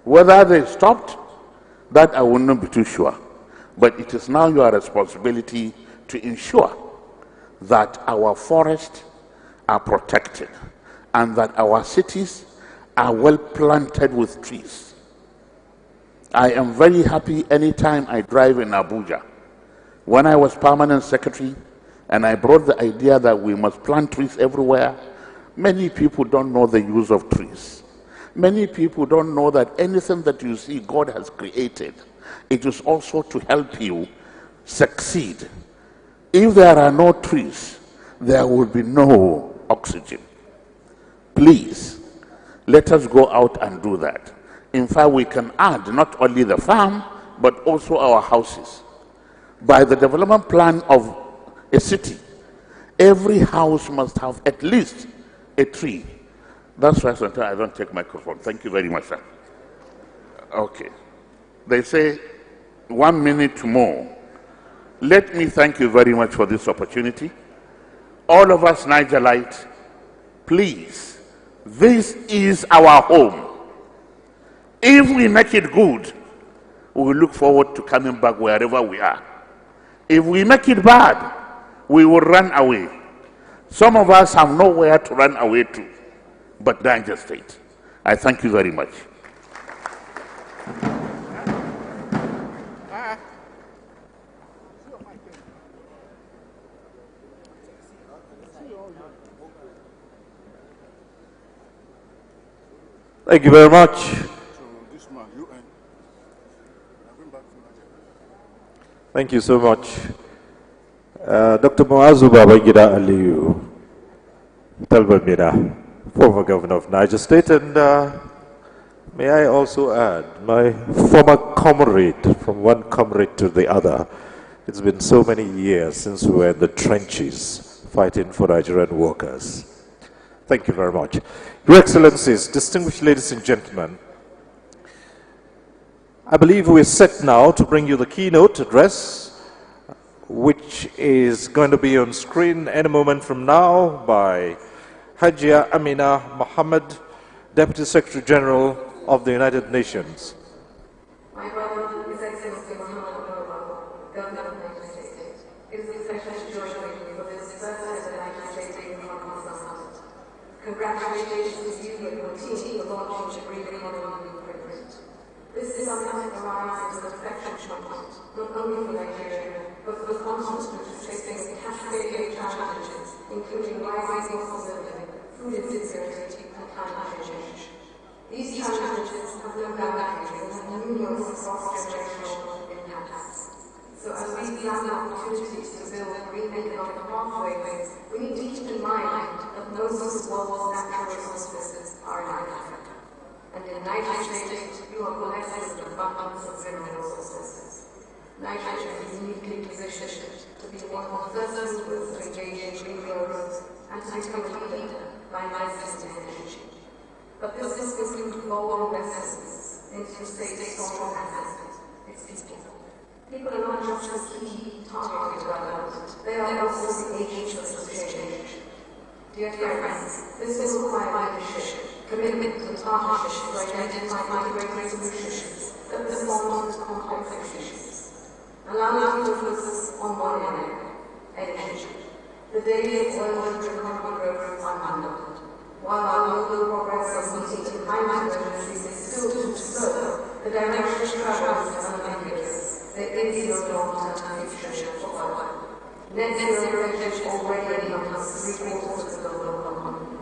J: Whether they stopped, that I will not be too sure. But it is now your responsibility to ensure that our forests are protected and that our cities are well planted with trees. I am very happy anytime I drive in Abuja. When I was permanent secretary and I brought the idea that we must plant trees everywhere, many people don't know the use of trees. Many people don't know that anything that you see God has created, it is also to help you succeed. If there are no trees, there will be no oxygen. Please, let us go out and do that. In fact, we can add not only the farm, but also our houses. By the development plan of a city, every house must have at least a tree. That's why sometimes I don't take microphone. Thank you very much, sir. Okay. They say 1 minute more. Let me thank you very much for this opportunity. All of us Nigerites, please, this is our home. If we make it good, we will look forward to coming back wherever we are. If we make it bad, we will run away. Some of us have nowhere to run away to but Niger State. I thank you very much.
B: Thank you very much. Thank you so much. Dr. Muazu Babangida Aliyu, Talbot Minna, former governor of Niger State, and may I also add, my former comrade, from one comrade to the other. It's been so many years since we were in the trenches fighting for Nigerian workers. Thank you very much. Your Excellencies, distinguished ladies and gentlemen, I believe we're set now to bring you the keynote address, which is going to be on screen any moment from now by Hajia Amina Mohammed, Deputy Secretary General of the United Nations.
K: My brother, His Excellency Mohammed Governor of Niger State, it is a pleasure to join you for this first ever Niger State Economic Summit. Congratulations to you and your team for launching the Green Economy Blueprint. This summit arrives at a perfection point, not only for Nigeria, but for the continent which is facing cascading challenges, including rising costs of living, food insecurity, and climate change. These challenges have no boundaries and have numerous cross-generational impacts. So as we plan opportunities to build green economic pathways, we need to keep in mind that most of the world's natural resources are in Africa. And in Niger State, you are blessed with abundance of mineral resources. Niger is uniquely positioned to be one of the first movers to engage in green growth and to become a leader by investing in energy. But this includes global investments into state's strong assets, its people. People are not just the key target development, they are also the agents of change. Dear friends, this will require leadership, commitment and partnership to identify integrated solutions that respond to complex issues. Allow me to focus on one area, energy. The days of oil and economic growth are unlimited. While our global progress on meeting climate emergencies is still too slow, the direction of travel is unambiguous. There is no long-term future for oil. Net zero pledge already encompasses 3/4 of the global economy.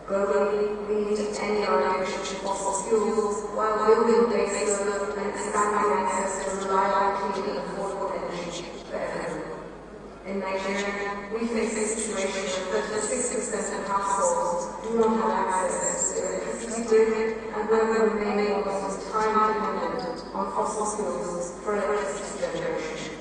K: Globally, we need to end our addiction to fossil fuels while building base load and expanding access to reliable, clean, and affordable energy for everyone. In Nigeria, we face a situation where 36% of households do not have access to electricity grid, and where we remain almost entirely dependent on fossil fuels for electricity generation.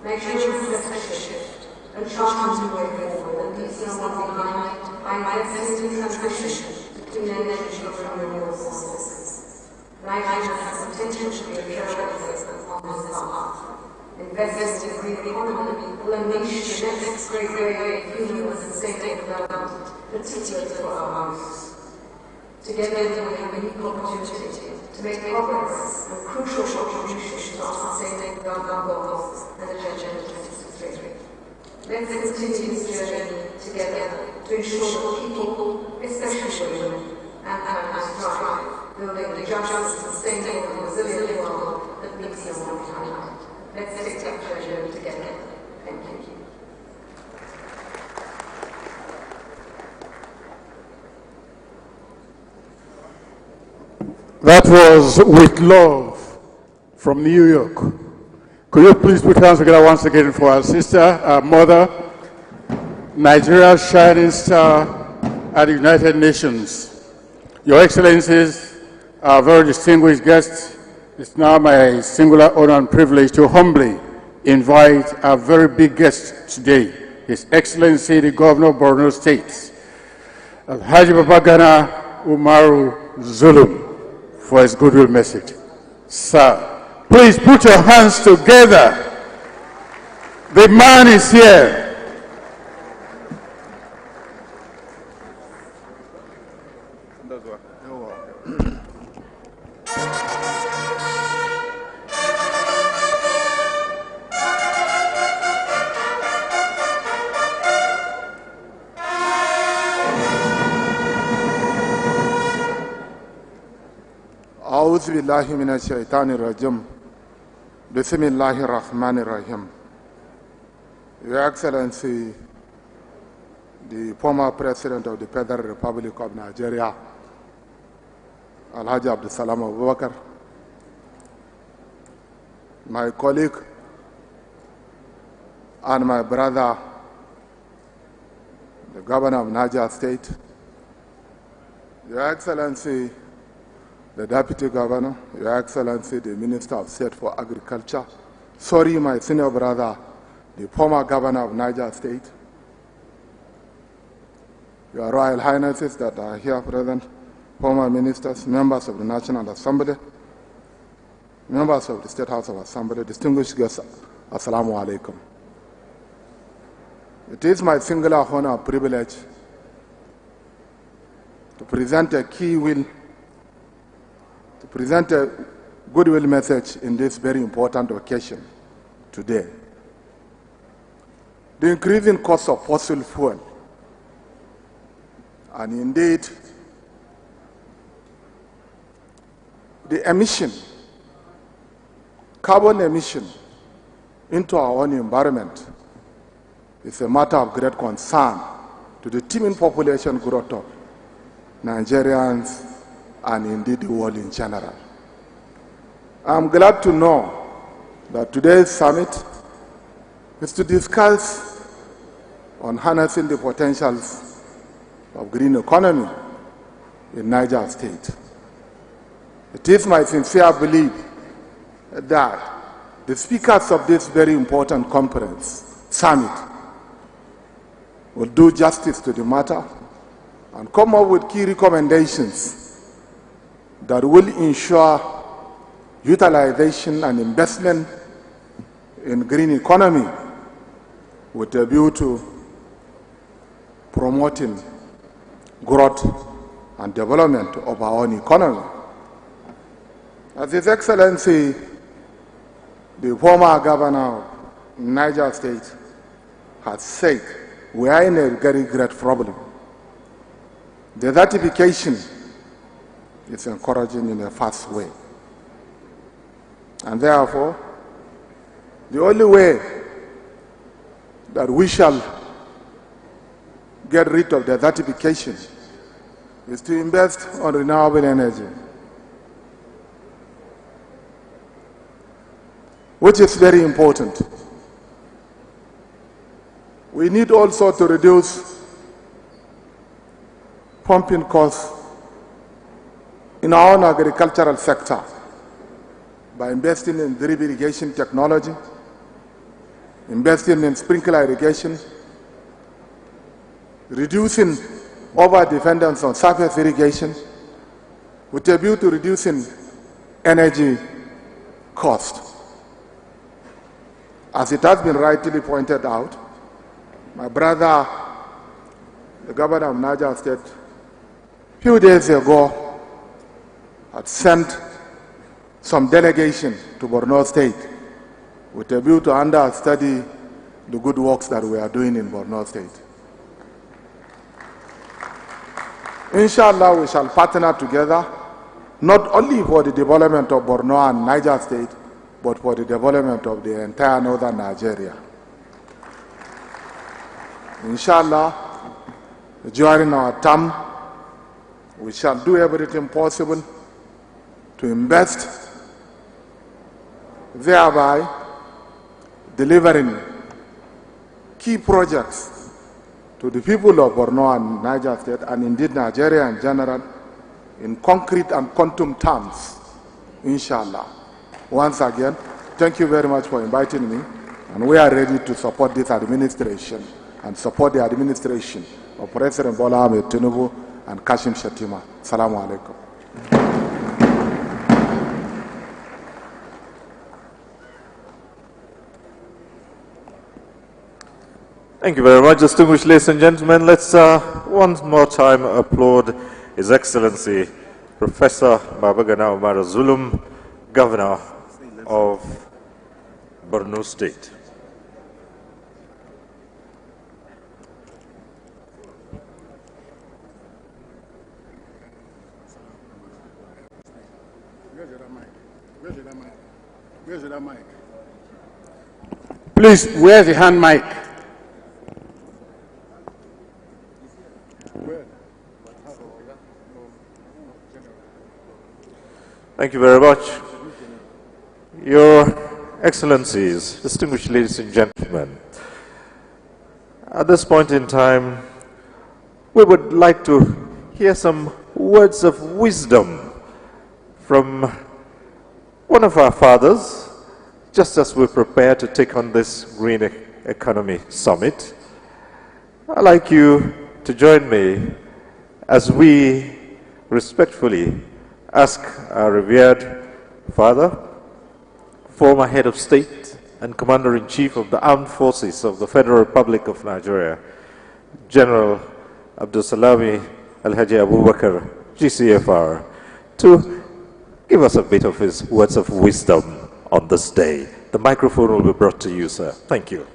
K: Nigeria must set a shift and chart a new way forward that leaves no one behind by investing in transition to clean energy from renewable sources. Nigeria has potential to be a trailblazer on this path. Investing in green economy will unleash the next great wave of human and sustainable development, particularly for our youth. Together we have a unique opportunity to make progress and crucial contributions to our sustainable development goals and Agenda 2063. Let's continue this journey together to ensure that people, especially women, and families thrive, building a just, sustainable, and resilient world that meets no one behind. Let's take that journey together. Thank you.
A: That was With Love from New York. Could you please put hands together once again for our sister, our mother, Nigeria's shining star at the United Nations. Your Excellencies, our very distinguished guests, it's now my singular honor and privilege to humbly invite our very big guest today, His Excellency the Governor of Borno State, Alhaji Babagana Umaru Zulum, for his goodwill message. Sir, please put your hands together. The man is here.
L: أعوذ بالله من الشيطان الرجيم بسم الله الرحمن الرحيم. Your Excellency, the former President of the Federal Republic of Nigeria, Alhaji Abdulsalam Abubakar, my colleague and my brother, the Governor of Niger State, Your Excellency, the Deputy Governor, Your Excellency, the Minister of State for Agriculture, sorry, my senior brother, the former Governor of Niger State, Your Royal Highnesses that are here present, former ministers, members of the National Assembly, members of the State House of Assembly, distinguished guests, Assalamu alaikum. It is my singular honor and privilege to present a goodwill message in this very important occasion today. The increasing cost of fossil fuel, and indeed the emission, carbon emission into our own environment is a matter of great concern to the teeming population growth of Nigerians and indeed the world in general. I'm glad to know that today's summit is to discuss on harnessing the potentials of green economy in Niger State. It is my sincere belief that the speakers of this very important conference, summit, will do justice to the matter and come up with key recommendations that will ensure utilization and investment in green economy with a view to promoting growth and development of our own economy. As His Excellency, the former Governor of Niger State, has said, we are in a very great problem. The ratification is encouraging in a fast way. And therefore, the only way that we shall get rid of the ratification is to invest on renewable energy, which is very important. We need also to reduce pumping costs in our own agricultural sector by investing in drip irrigation technology, investing in sprinkler irrigation, reducing over-dependence on surface irrigation with a view to reducing energy cost. As it has been rightly pointed out, my brother, the governor of Niger State, a few days ago had sent some delegation to Borno State with a view to understudy the good works that we are doing in Borno State. Inshallah, we shall partner together, not only for the development of Borno and Niger State, but for the development of the entire northern Nigeria. Inshallah, during our term, we shall do everything possible to invest, thereby delivering key projects to the people of Borno and Niger State, and indeed Nigeria in general, in concrete and quantum terms, inshallah. Once again, thank you very much for inviting me, and we are ready to support this administration and support the administration of President Bola Ahmed Tinubu and Kashim Shettima. Assalamu alaikum.
B: Thank you very much, distinguished ladies and gentlemen. Let's one more time applaud His Excellency Professor Babagana Umar Zulum, Governor of Borno State.
A: Where's the mic? Please, where's the hand mic?
B: Thank you very much. Your Excellencies, distinguished ladies and gentlemen, at this point in time, we would like to hear some words of wisdom from one of our fathers, just as we prepare to take on this Green Economy Summit. I'd like you to join me as we respectfully ask our revered father, former head of state and commander-in-chief of the armed forces of the Federal Republic of Nigeria, General Abdulsalami Alhaji Abubakar, GCFR, to give us a bit of his words of wisdom on this day. The microphone will be brought to you, sir. Thank you.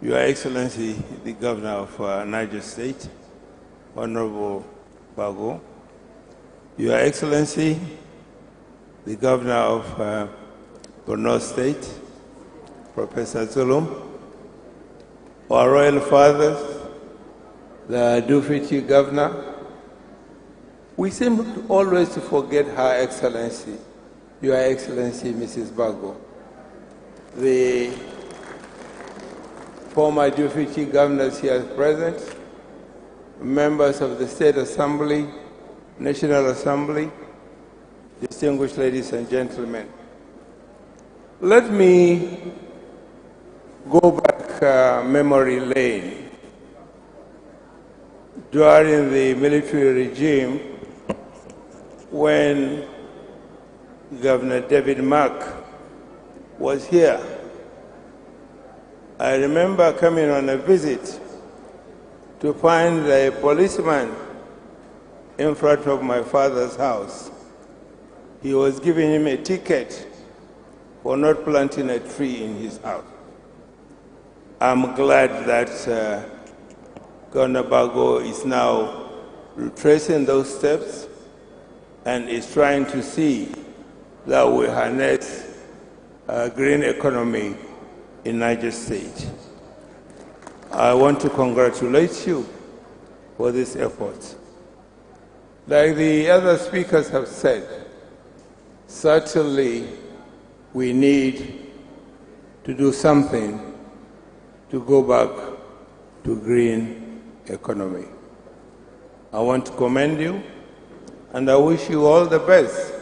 M: Your Excellency, the Governor of Niger State, Honorable Bago, Your Excellency, the Governor of Borno State, Professor Zulum, our Royal Fathers, the Deputy Governor, we seem always to forget Her Excellency, Your Excellency, Mrs. Bago, the former Deputy Governors here present, members of the State Assembly, National Assembly, distinguished ladies and gentlemen. Let me go back memory lane. During the military regime, when Governor David Mark was here, I remember coming on a visit to find a policeman in front of my father's house. He was giving him a ticket for not planting a tree in his house. I'm glad that Governor Bago is now retracing those steps and is trying to see that we harness green economy in Niger State. I want to congratulate you for this effort. Like the other speakers have said, certainly we need to do something to go back to green economy. I want to commend you, and I wish you all the best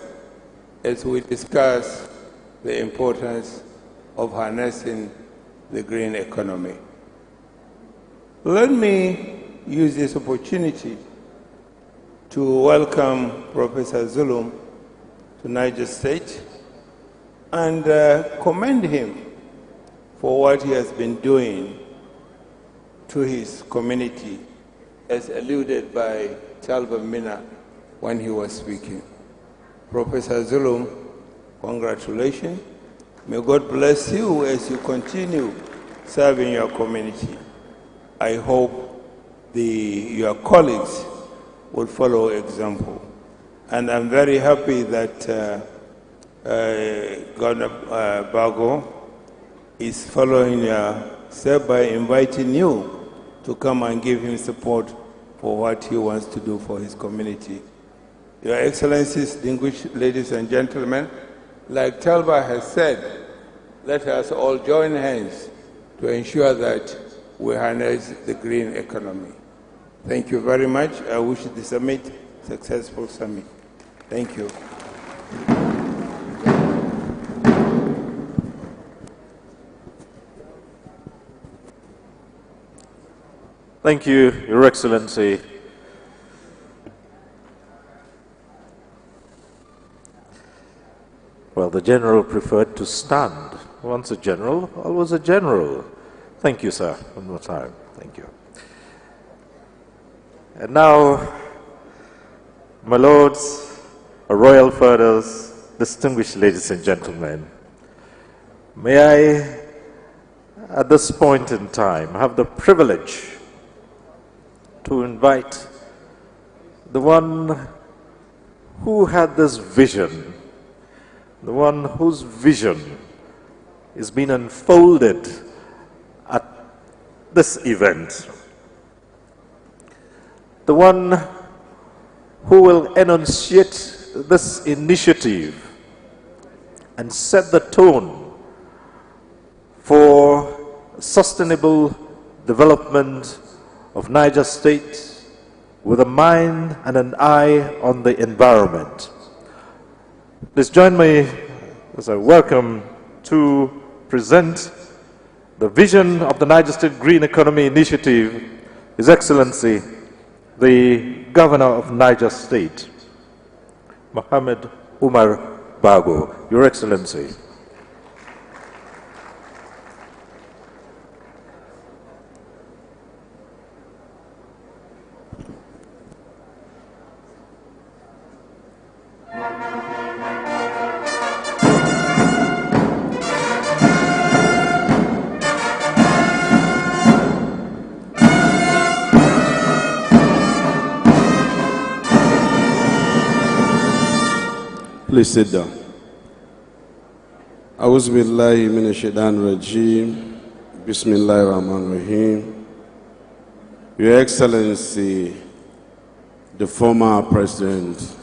M: as we discuss the importance of harnessing the green economy. Let me use this opportunity to welcome Professor Zulum to Niger State and commend him for what he has been doing to his community, as alluded by Talba Minna when he was speaking. Professor Zulum, congratulations. May God bless you as you continue serving your community. I hope your colleagues will follow example. And I'm very happy that Governor Bago is following your step by inviting you to come and give him support for what he wants to do for his community. Your Excellencies, distinguished ladies and gentlemen, like Talba has said, let us all join hands to ensure that we harness the green economy. Thank you very much. I wish the summit a successful summit. Thank you.
B: Thank you, Your Excellency. Well, the General preferred to stand. Once a General, always a General. Thank you, sir, one more time. Thank you. And now, my lords, royal fathers, distinguished ladies and gentlemen, may I, at this point in time, have the privilege to invite the one who had this vision, the one whose vision is being unfolded at this event, the one who will enunciate this initiative and set the tone for sustainable development of Niger State with a mind and an eye on the environment. Please join me as I welcome to present the vision of the Niger State Green Economy Initiative, His Excellency, the Governor of Niger State, Mohammed Umar Bago. Your Excellency.
N: Please sit down. A'udhu billahi minash shaitanir rajim. Bismillahir Rahmanir Rahim. Your Excellency, the former President,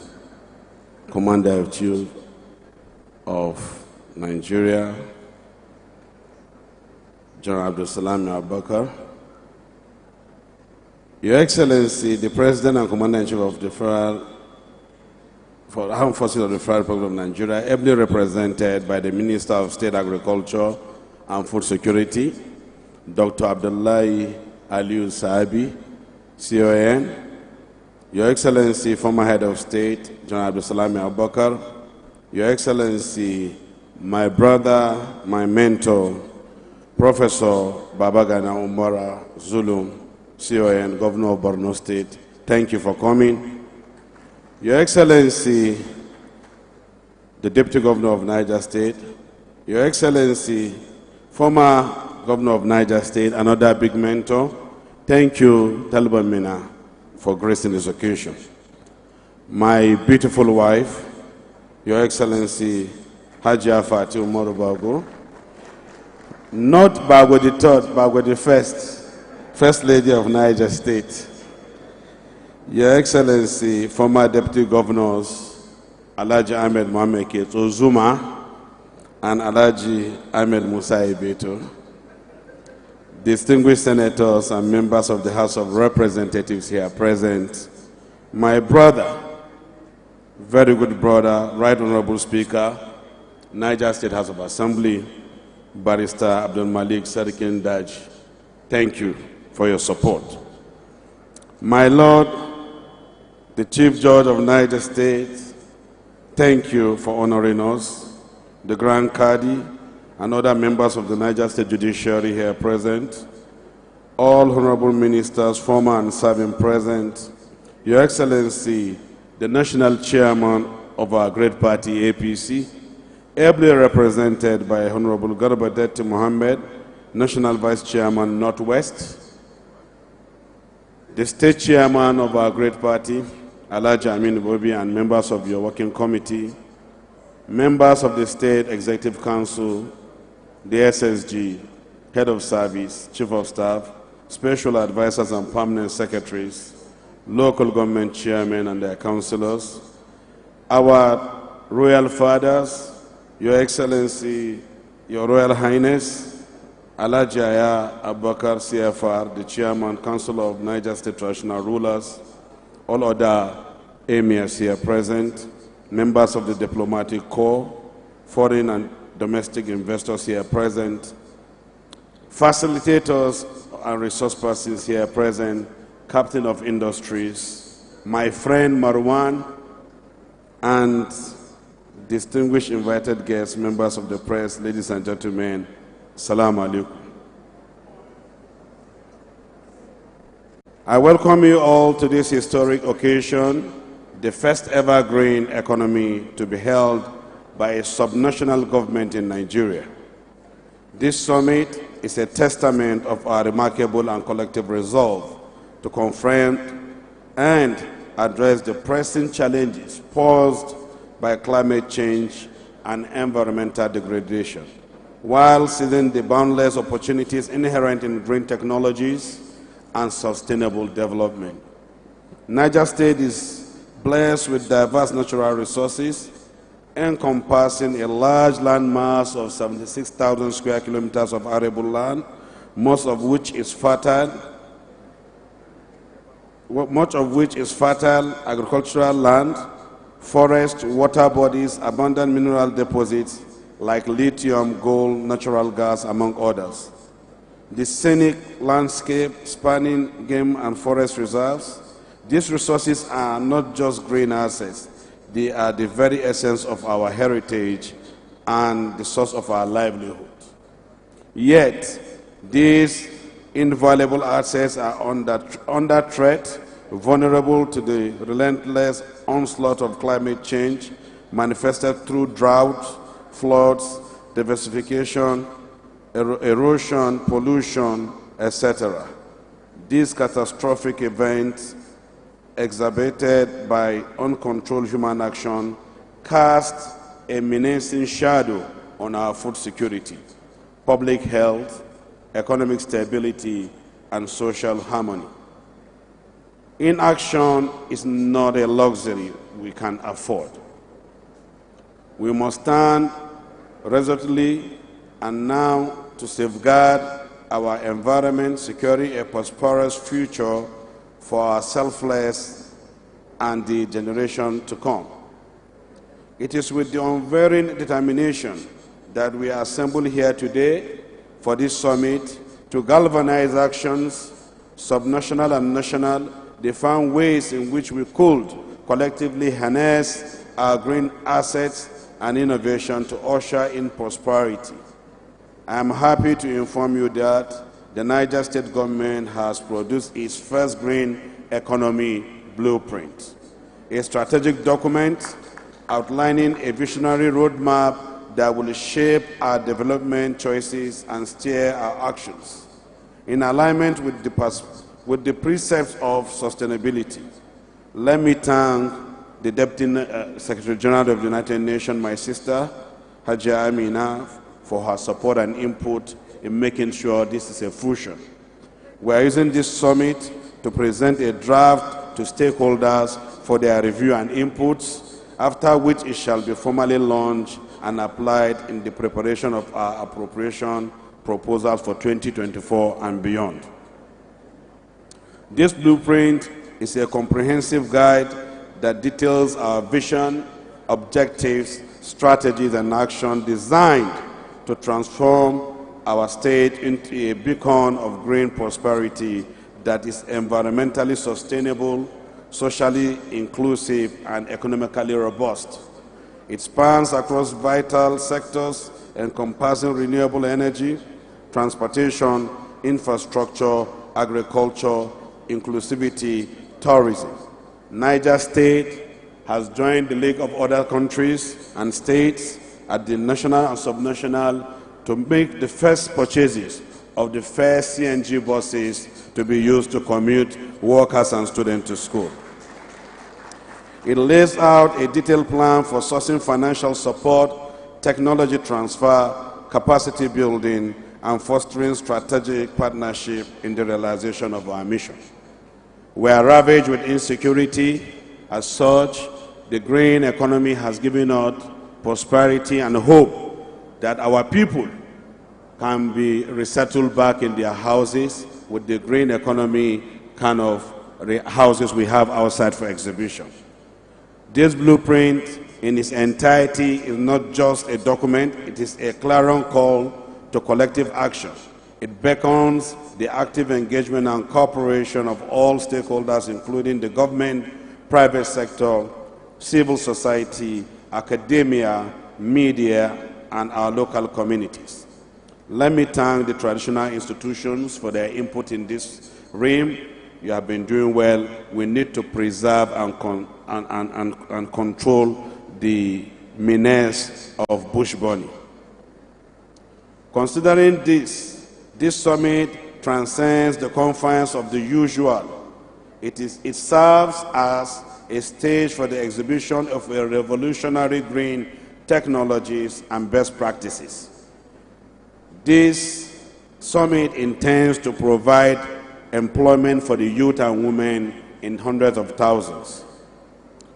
N: Commander-in-Chief of Nigeria, General Abdulsalam Abubakar, Your Excellency, the President and Commander-in-Chief of the Armed Forces of the Federal Republic of Nigeria, ably represented by the Minister of State Agriculture and Food Security, Dr. Abdullahi Aliyu Sahabi, CON, Your Excellency, former Head of State, General Abdulsalam Abubakar, Your Excellency, my brother, my mentor, Professor Babagana Umara Zulum, CON, Governor of Borno State, thank you for coming. Your Excellency, the Deputy Governor of Niger State, Your Excellency, former Governor of Niger State, another big mentor, thank you, Taliban Minna, for gracing this occasion. My beautiful wife, Your Excellency, Hajia Fati Umaru Bago, not Bago the third, Bago the First Lady of Niger State. Your Excellency, former Deputy Governors, Alhaji Ahmed Mohamed Keto Zuma and Alhaji Ahmed Musa Ibeto, distinguished senators and members of the House of Representatives here present, my brother, very good brother, Right Honorable Speaker, Niger State House of Assembly, Barrister Abdul Malik Sadikin Daj, thank you for your support. My Lord, the Chief Judge of Niger State, thank you for honoring us. The Grand Qadi and other members of the Niger State Judiciary here present, all honorable ministers, former and serving present, Your Excellency, the National Chairman of our great party, APC, ably represented by Honorable Garba Detti Mohammed, National Vice Chairman, Northwest, the State Chairman of our great party, Alhaji Amin Bobi, and members of your working committee, members of the State Executive Council, the SSG, Head of Service, Chief of Staff, Special Advisors and Permanent Secretaries, local government chairmen and their councillors, our Royal Fathers, Your Excellency, Your Royal Highness, Alhaji Aya Abubakar CFR, the Chairman, Council of Niger State Traditional Rulers, all other emirs here present, members of the Diplomatic Corps, foreign and domestic investors here present, facilitators and resource persons here present, Captain of Industries, my friend Marwan, and distinguished invited guests, members of the press, ladies and gentlemen, Assalamu alaikum. I welcome you all to this historic occasion, the first ever green economy to be held by a subnational government in Nigeria. This summit is a testament of our remarkable and collective resolve to confront and address the pressing challenges posed by climate change and environmental degradation, while seizing the boundless opportunities inherent in green technologies and sustainable development. Niger State is blessed with diverse natural resources, encompassing a large land mass of 76,000 square kilometers of arable land, much of which is fertile agricultural land, forest, water bodies, abundant mineral deposits like lithium, gold, natural gas, among others. The scenic landscape spanning game and forest reserves, these resources are not just green assets, they are the very essence of our heritage and the source of our livelihood. Yet, these invaluable assets are under threat, vulnerable to the relentless onslaught of climate change manifested through drought, floods, desertification, erosion, pollution, etc. These catastrophic events, exacerbated by uncontrolled human action, cast a menacing shadow on our food security, public health, economic stability, and social harmony. Inaction is not a luxury we can afford. We must stand resolutely and now to safeguard our environment, securing a prosperous future for our selfless and the generation to come. It is with the unwavering determination that we are assembled here today for this summit to galvanize actions, subnational and national, define ways in which we could collectively harness our green assets and innovation to usher in prosperity. I am happy to inform you that the Niger State government has produced its first green economy blueprint, a strategic document outlining a visionary roadmap that will shape our development choices and steer our actions in alignment with the precepts of sustainability. Let me thank the Deputy Secretary General of the United Nations, my sister, Hajia Minna, for her support and input in making sure this is a fruition. We are using this summit to present a draft to stakeholders for their review and inputs, after which it shall be formally launched and applied in the preparation of our appropriation proposals for 2024 and beyond. This blueprint is a comprehensive guide that details our vision, objectives, strategies, and action designed to transform our state into a beacon of green prosperity that is environmentally sustainable, socially inclusive, and economically robust. It spans across vital sectors encompassing renewable energy, transportation, infrastructure, agriculture, inclusivity, tourism. Niger State has joined the League of other countries and states at the national and subnational to make the first purchases of the first CNG buses to be used to commute workers and students to school. It lays out a detailed plan for sourcing financial support, technology transfer, capacity building, and fostering strategic partnership in the realization of our mission. We are ravaged with insecurity. As such, the green economy has given us prosperity and hope that our people can be resettled back in their houses with the green economy kind of houses we have outside for exhibition. This blueprint in its entirety is not just a document, it is a clarion call to collective action. It beckons the active engagement and cooperation of all stakeholders, including the government, private sector, civil society, academia, media, and our local communities. Let me thank the traditional institutions for their input in this realm. You have been doing well. We need to preserve and control the menace of bush burning. Considering this summit transcends the confines of the usual. It serves as a stage for the exhibition of a revolutionary green technologies and best practices. This summit intends to provide employment for the youth and women in hundreds of thousands.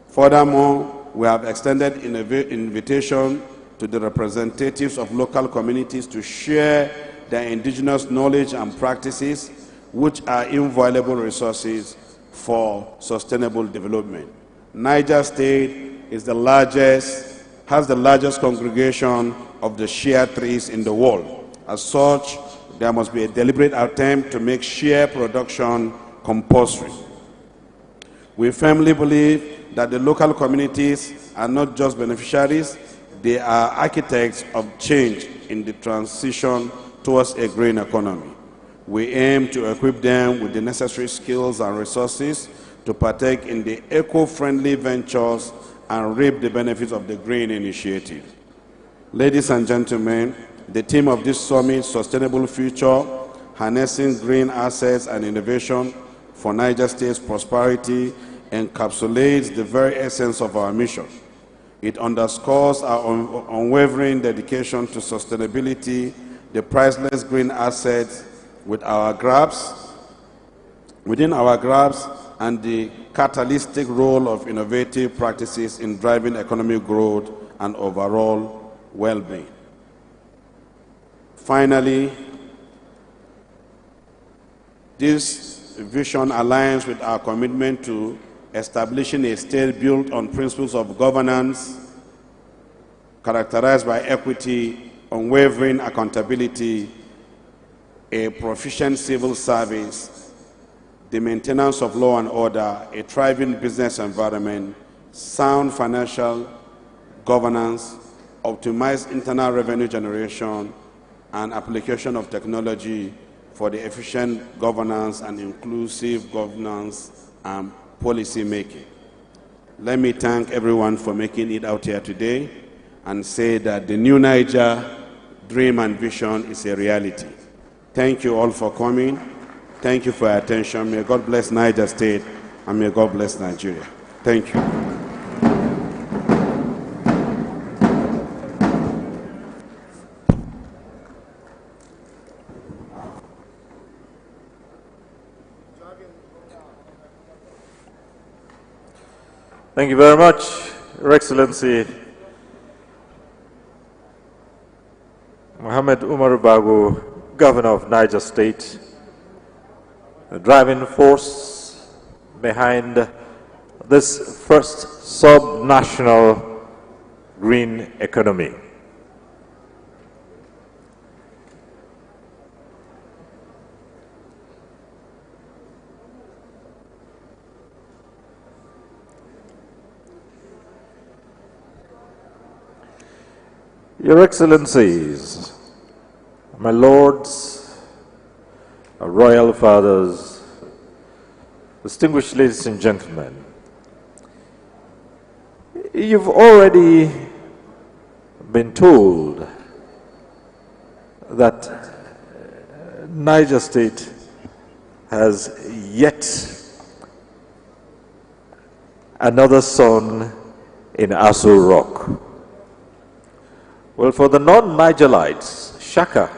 N: Furthermore, we have extended an invitation to the representatives of local communities to share their indigenous knowledge and practices, which are invaluable resources for sustainable development. Niger State has the largest congregation of the shea trees in the world. As such, there must be a deliberate attempt to make shea production compulsory. We firmly believe that the local communities are not just beneficiaries, they are architects of change in the transition towards a green economy. We aim to equip them with the necessary skills and resources to partake in the eco-friendly ventures and reap the benefits of the green initiative. Ladies and gentlemen, the theme of this summit, Sustainable Future, Harnessing Green Assets and Innovation for Niger State's Prosperity, encapsulates the very essence of our mission. It underscores our unwavering dedication to sustainability, the priceless green assets within our grasp, and the catalytic role of innovative practices in driving economic growth and overall well-being. Finally, this vision aligns with our commitment to establishing a state built on principles of governance, characterized by equity, unwavering accountability, a proficient civil service, the maintenance of law and order, a thriving business environment, sound financial governance, optimized internal revenue generation, and application of technology for the efficient governance and inclusive governance and policy making. Let me thank everyone for making it out here today and say that the new Niger dream and vision is a reality. Thank you all for coming. Thank you for your attention. May God bless Niger State and may God bless Nigeria. Thank you.
B: Thank you very much, Your Excellency Mohammed Umar Bago, Governor of Niger State, the driving force behind this first sub-national green economy. Your Excellencies, my lords, our royal fathers, distinguished ladies and gentlemen, you've already been told that Niger State has yet another son in Aso Rock. Well, for the non-Nigerites, Shaka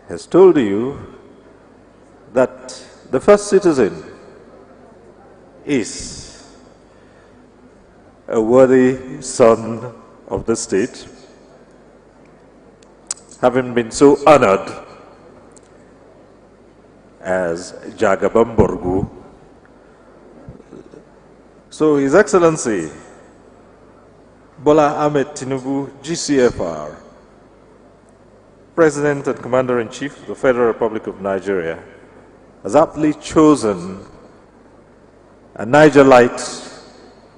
B: has told you that the first citizen is a worthy son of the state, having been so honored as Jagabamborgu. So His Excellency Bola Ahmed Tinubu, GCFR, President and Commander-in-Chief of the Federal Republic of Nigeria, has aptly chosen a Nigerite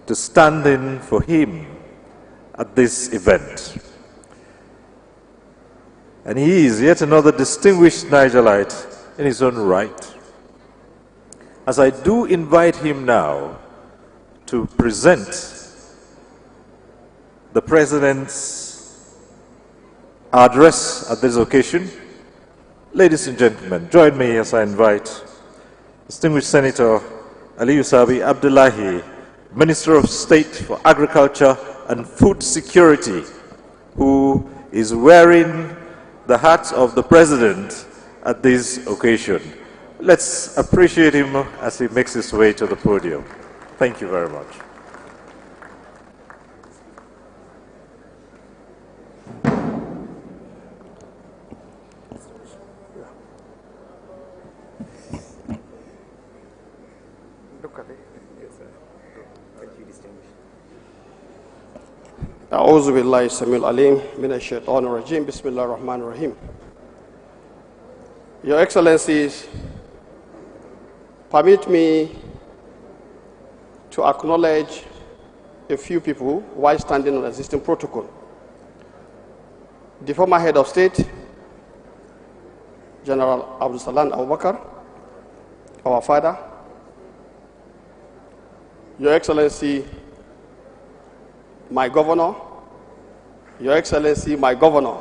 B: to stand in for him at this event. And he is yet another distinguished Nigerite in his own right. As I do invite him now to present the President's address at this occasion, ladies and gentlemen, join me as I invite distinguished Senator Aliyu Sabi Abdullahi, Minister of State for Agriculture and Food Security, who is wearing the hat of the President at this occasion. Let's appreciate him as he makes his way to the podium. Thank you very much.
O: أعوذ بالله السميع العليم من الشيطان الرجيم بسم الله الرحمن الرحيم. Your Excellencies, permit me to acknowledge a few people while standing on existing protocol. The former head of state, General Abdul Salam Abubakar, our father. Your Excellency, my governor, Your Excellency, my governor,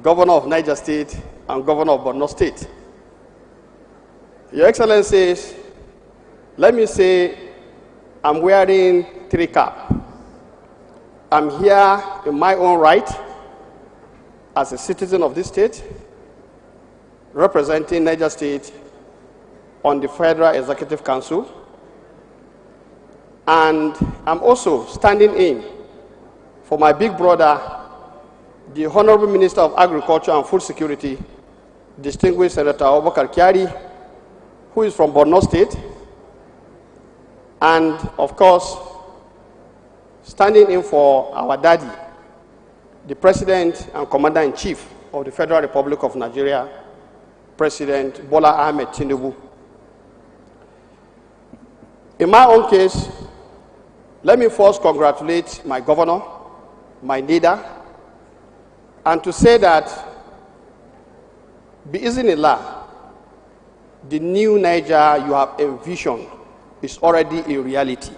O: Governor of Niger State and Governor of Borno State. Your Excellencies, let me say I'm wearing three caps. I'm here in my own right as a citizen of this state, representing Niger State on the Federal Executive Council, and I'm also standing in for my big brother, the Honorable Minister of Agriculture and Food Security, distinguished Senator Abubakar Kyari, who is from Borno State, and of course, standing in for our daddy, the President and Commander-in-Chief of the Federal Republic of Nigeria, President Bola Ahmed Tinubu. In my own case, let me first congratulate my governor, my leader, and to say that, bi-iznillah, the new Niger you have envisioned is already a reality.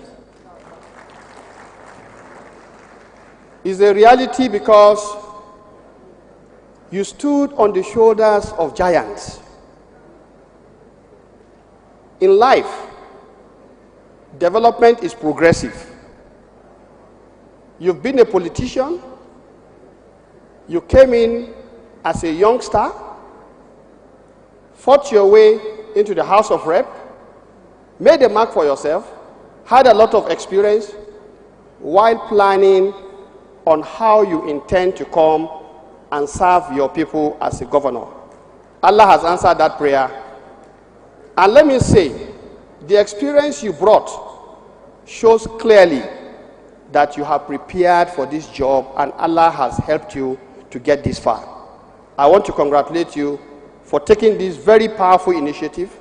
O: It's a reality because you stood on the shoulders of giants. In life, development is progressive. You've been a politician. You came in as a youngster, fought your way into the House of Rep, made a mark for yourself, had a lot of experience while planning on how you intend to come and serve your people as a governor. Allah has answered that prayer. And let me say, the experience you brought shows clearly that you have prepared for this job and Allah has helped you to get this far. I want to congratulate you for taking this very powerful initiative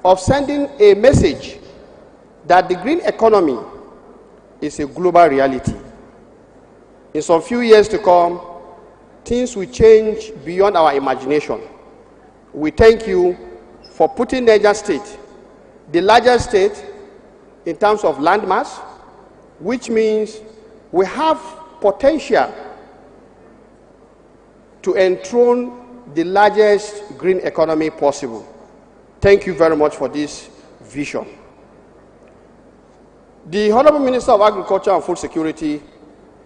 O: of sending a message that the green economy is a global reality. In some few years to come, things will change beyond our imagination. We thank you for putting Niger State, the largest state in terms of landmass, which means we have potential to enthrone the largest green economy possible. Thank you very much for this vision. The Honorable Minister of Agriculture and Food Security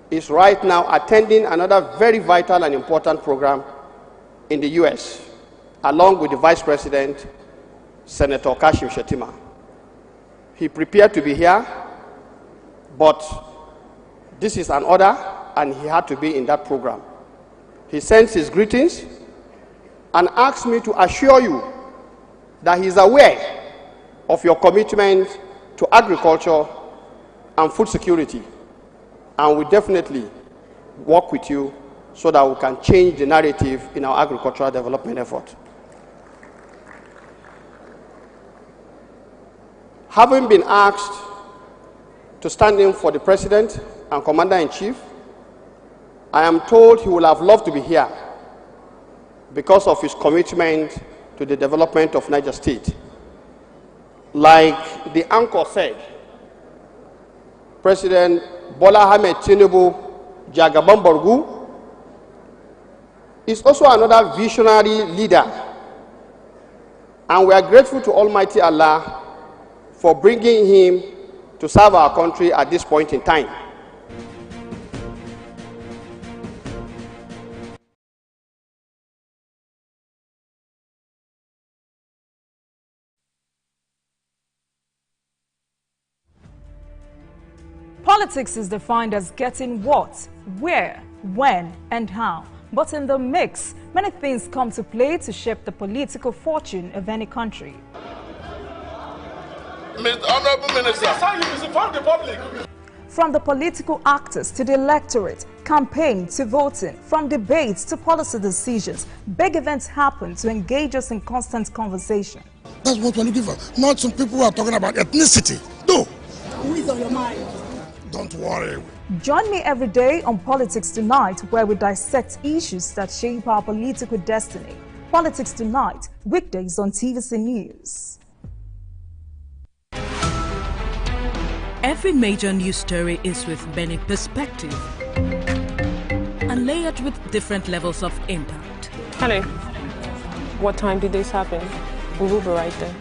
O: is right now attending another very vital and important program in the US, along with the Vice President, Senator Kashim Shettima. He prepared to be here, but this is an order and he had to be in that program. He sends his greetings and asks me to assure you that he is aware of your commitment to agriculture and food security, and we definitely work with you so that we can change the narrative in our agricultural development effort. Having been asked to stand in for the President and Commander-in-Chief, I am told he would have loved to be here because of his commitment to the development of Niger State. Like the anchor said, President Bola Ahmed Tinubu Jagaban Borgu is also another visionary leader, and we are grateful to Almighty Allah for bringing him to serve our country at this point in time.
P: Politics is defined as getting what, where, when, and how. But in the mix, many things come to play to shape the political fortune of any country.
Q: Honorable Minister, that's how you misinform the public.
P: From the political actors to the electorate, campaign to voting, from debates to policy decisions, big events happen to engage us in constant conversation.
Q: That's what we're looking for. Not some people who are talking about ethnicity. No.
P: Who is on your mind?
Q: Don't worry.
P: Join me every day on Politics Tonight, where we dissect issues that shape our political destiny. Politics Tonight, weekdays on TVC News.
R: Every major news story is with many perspectives and layered with different levels of impact.
S: Hello. What time did this happen? We will be right there.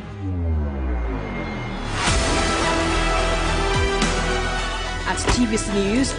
R: At TVC News,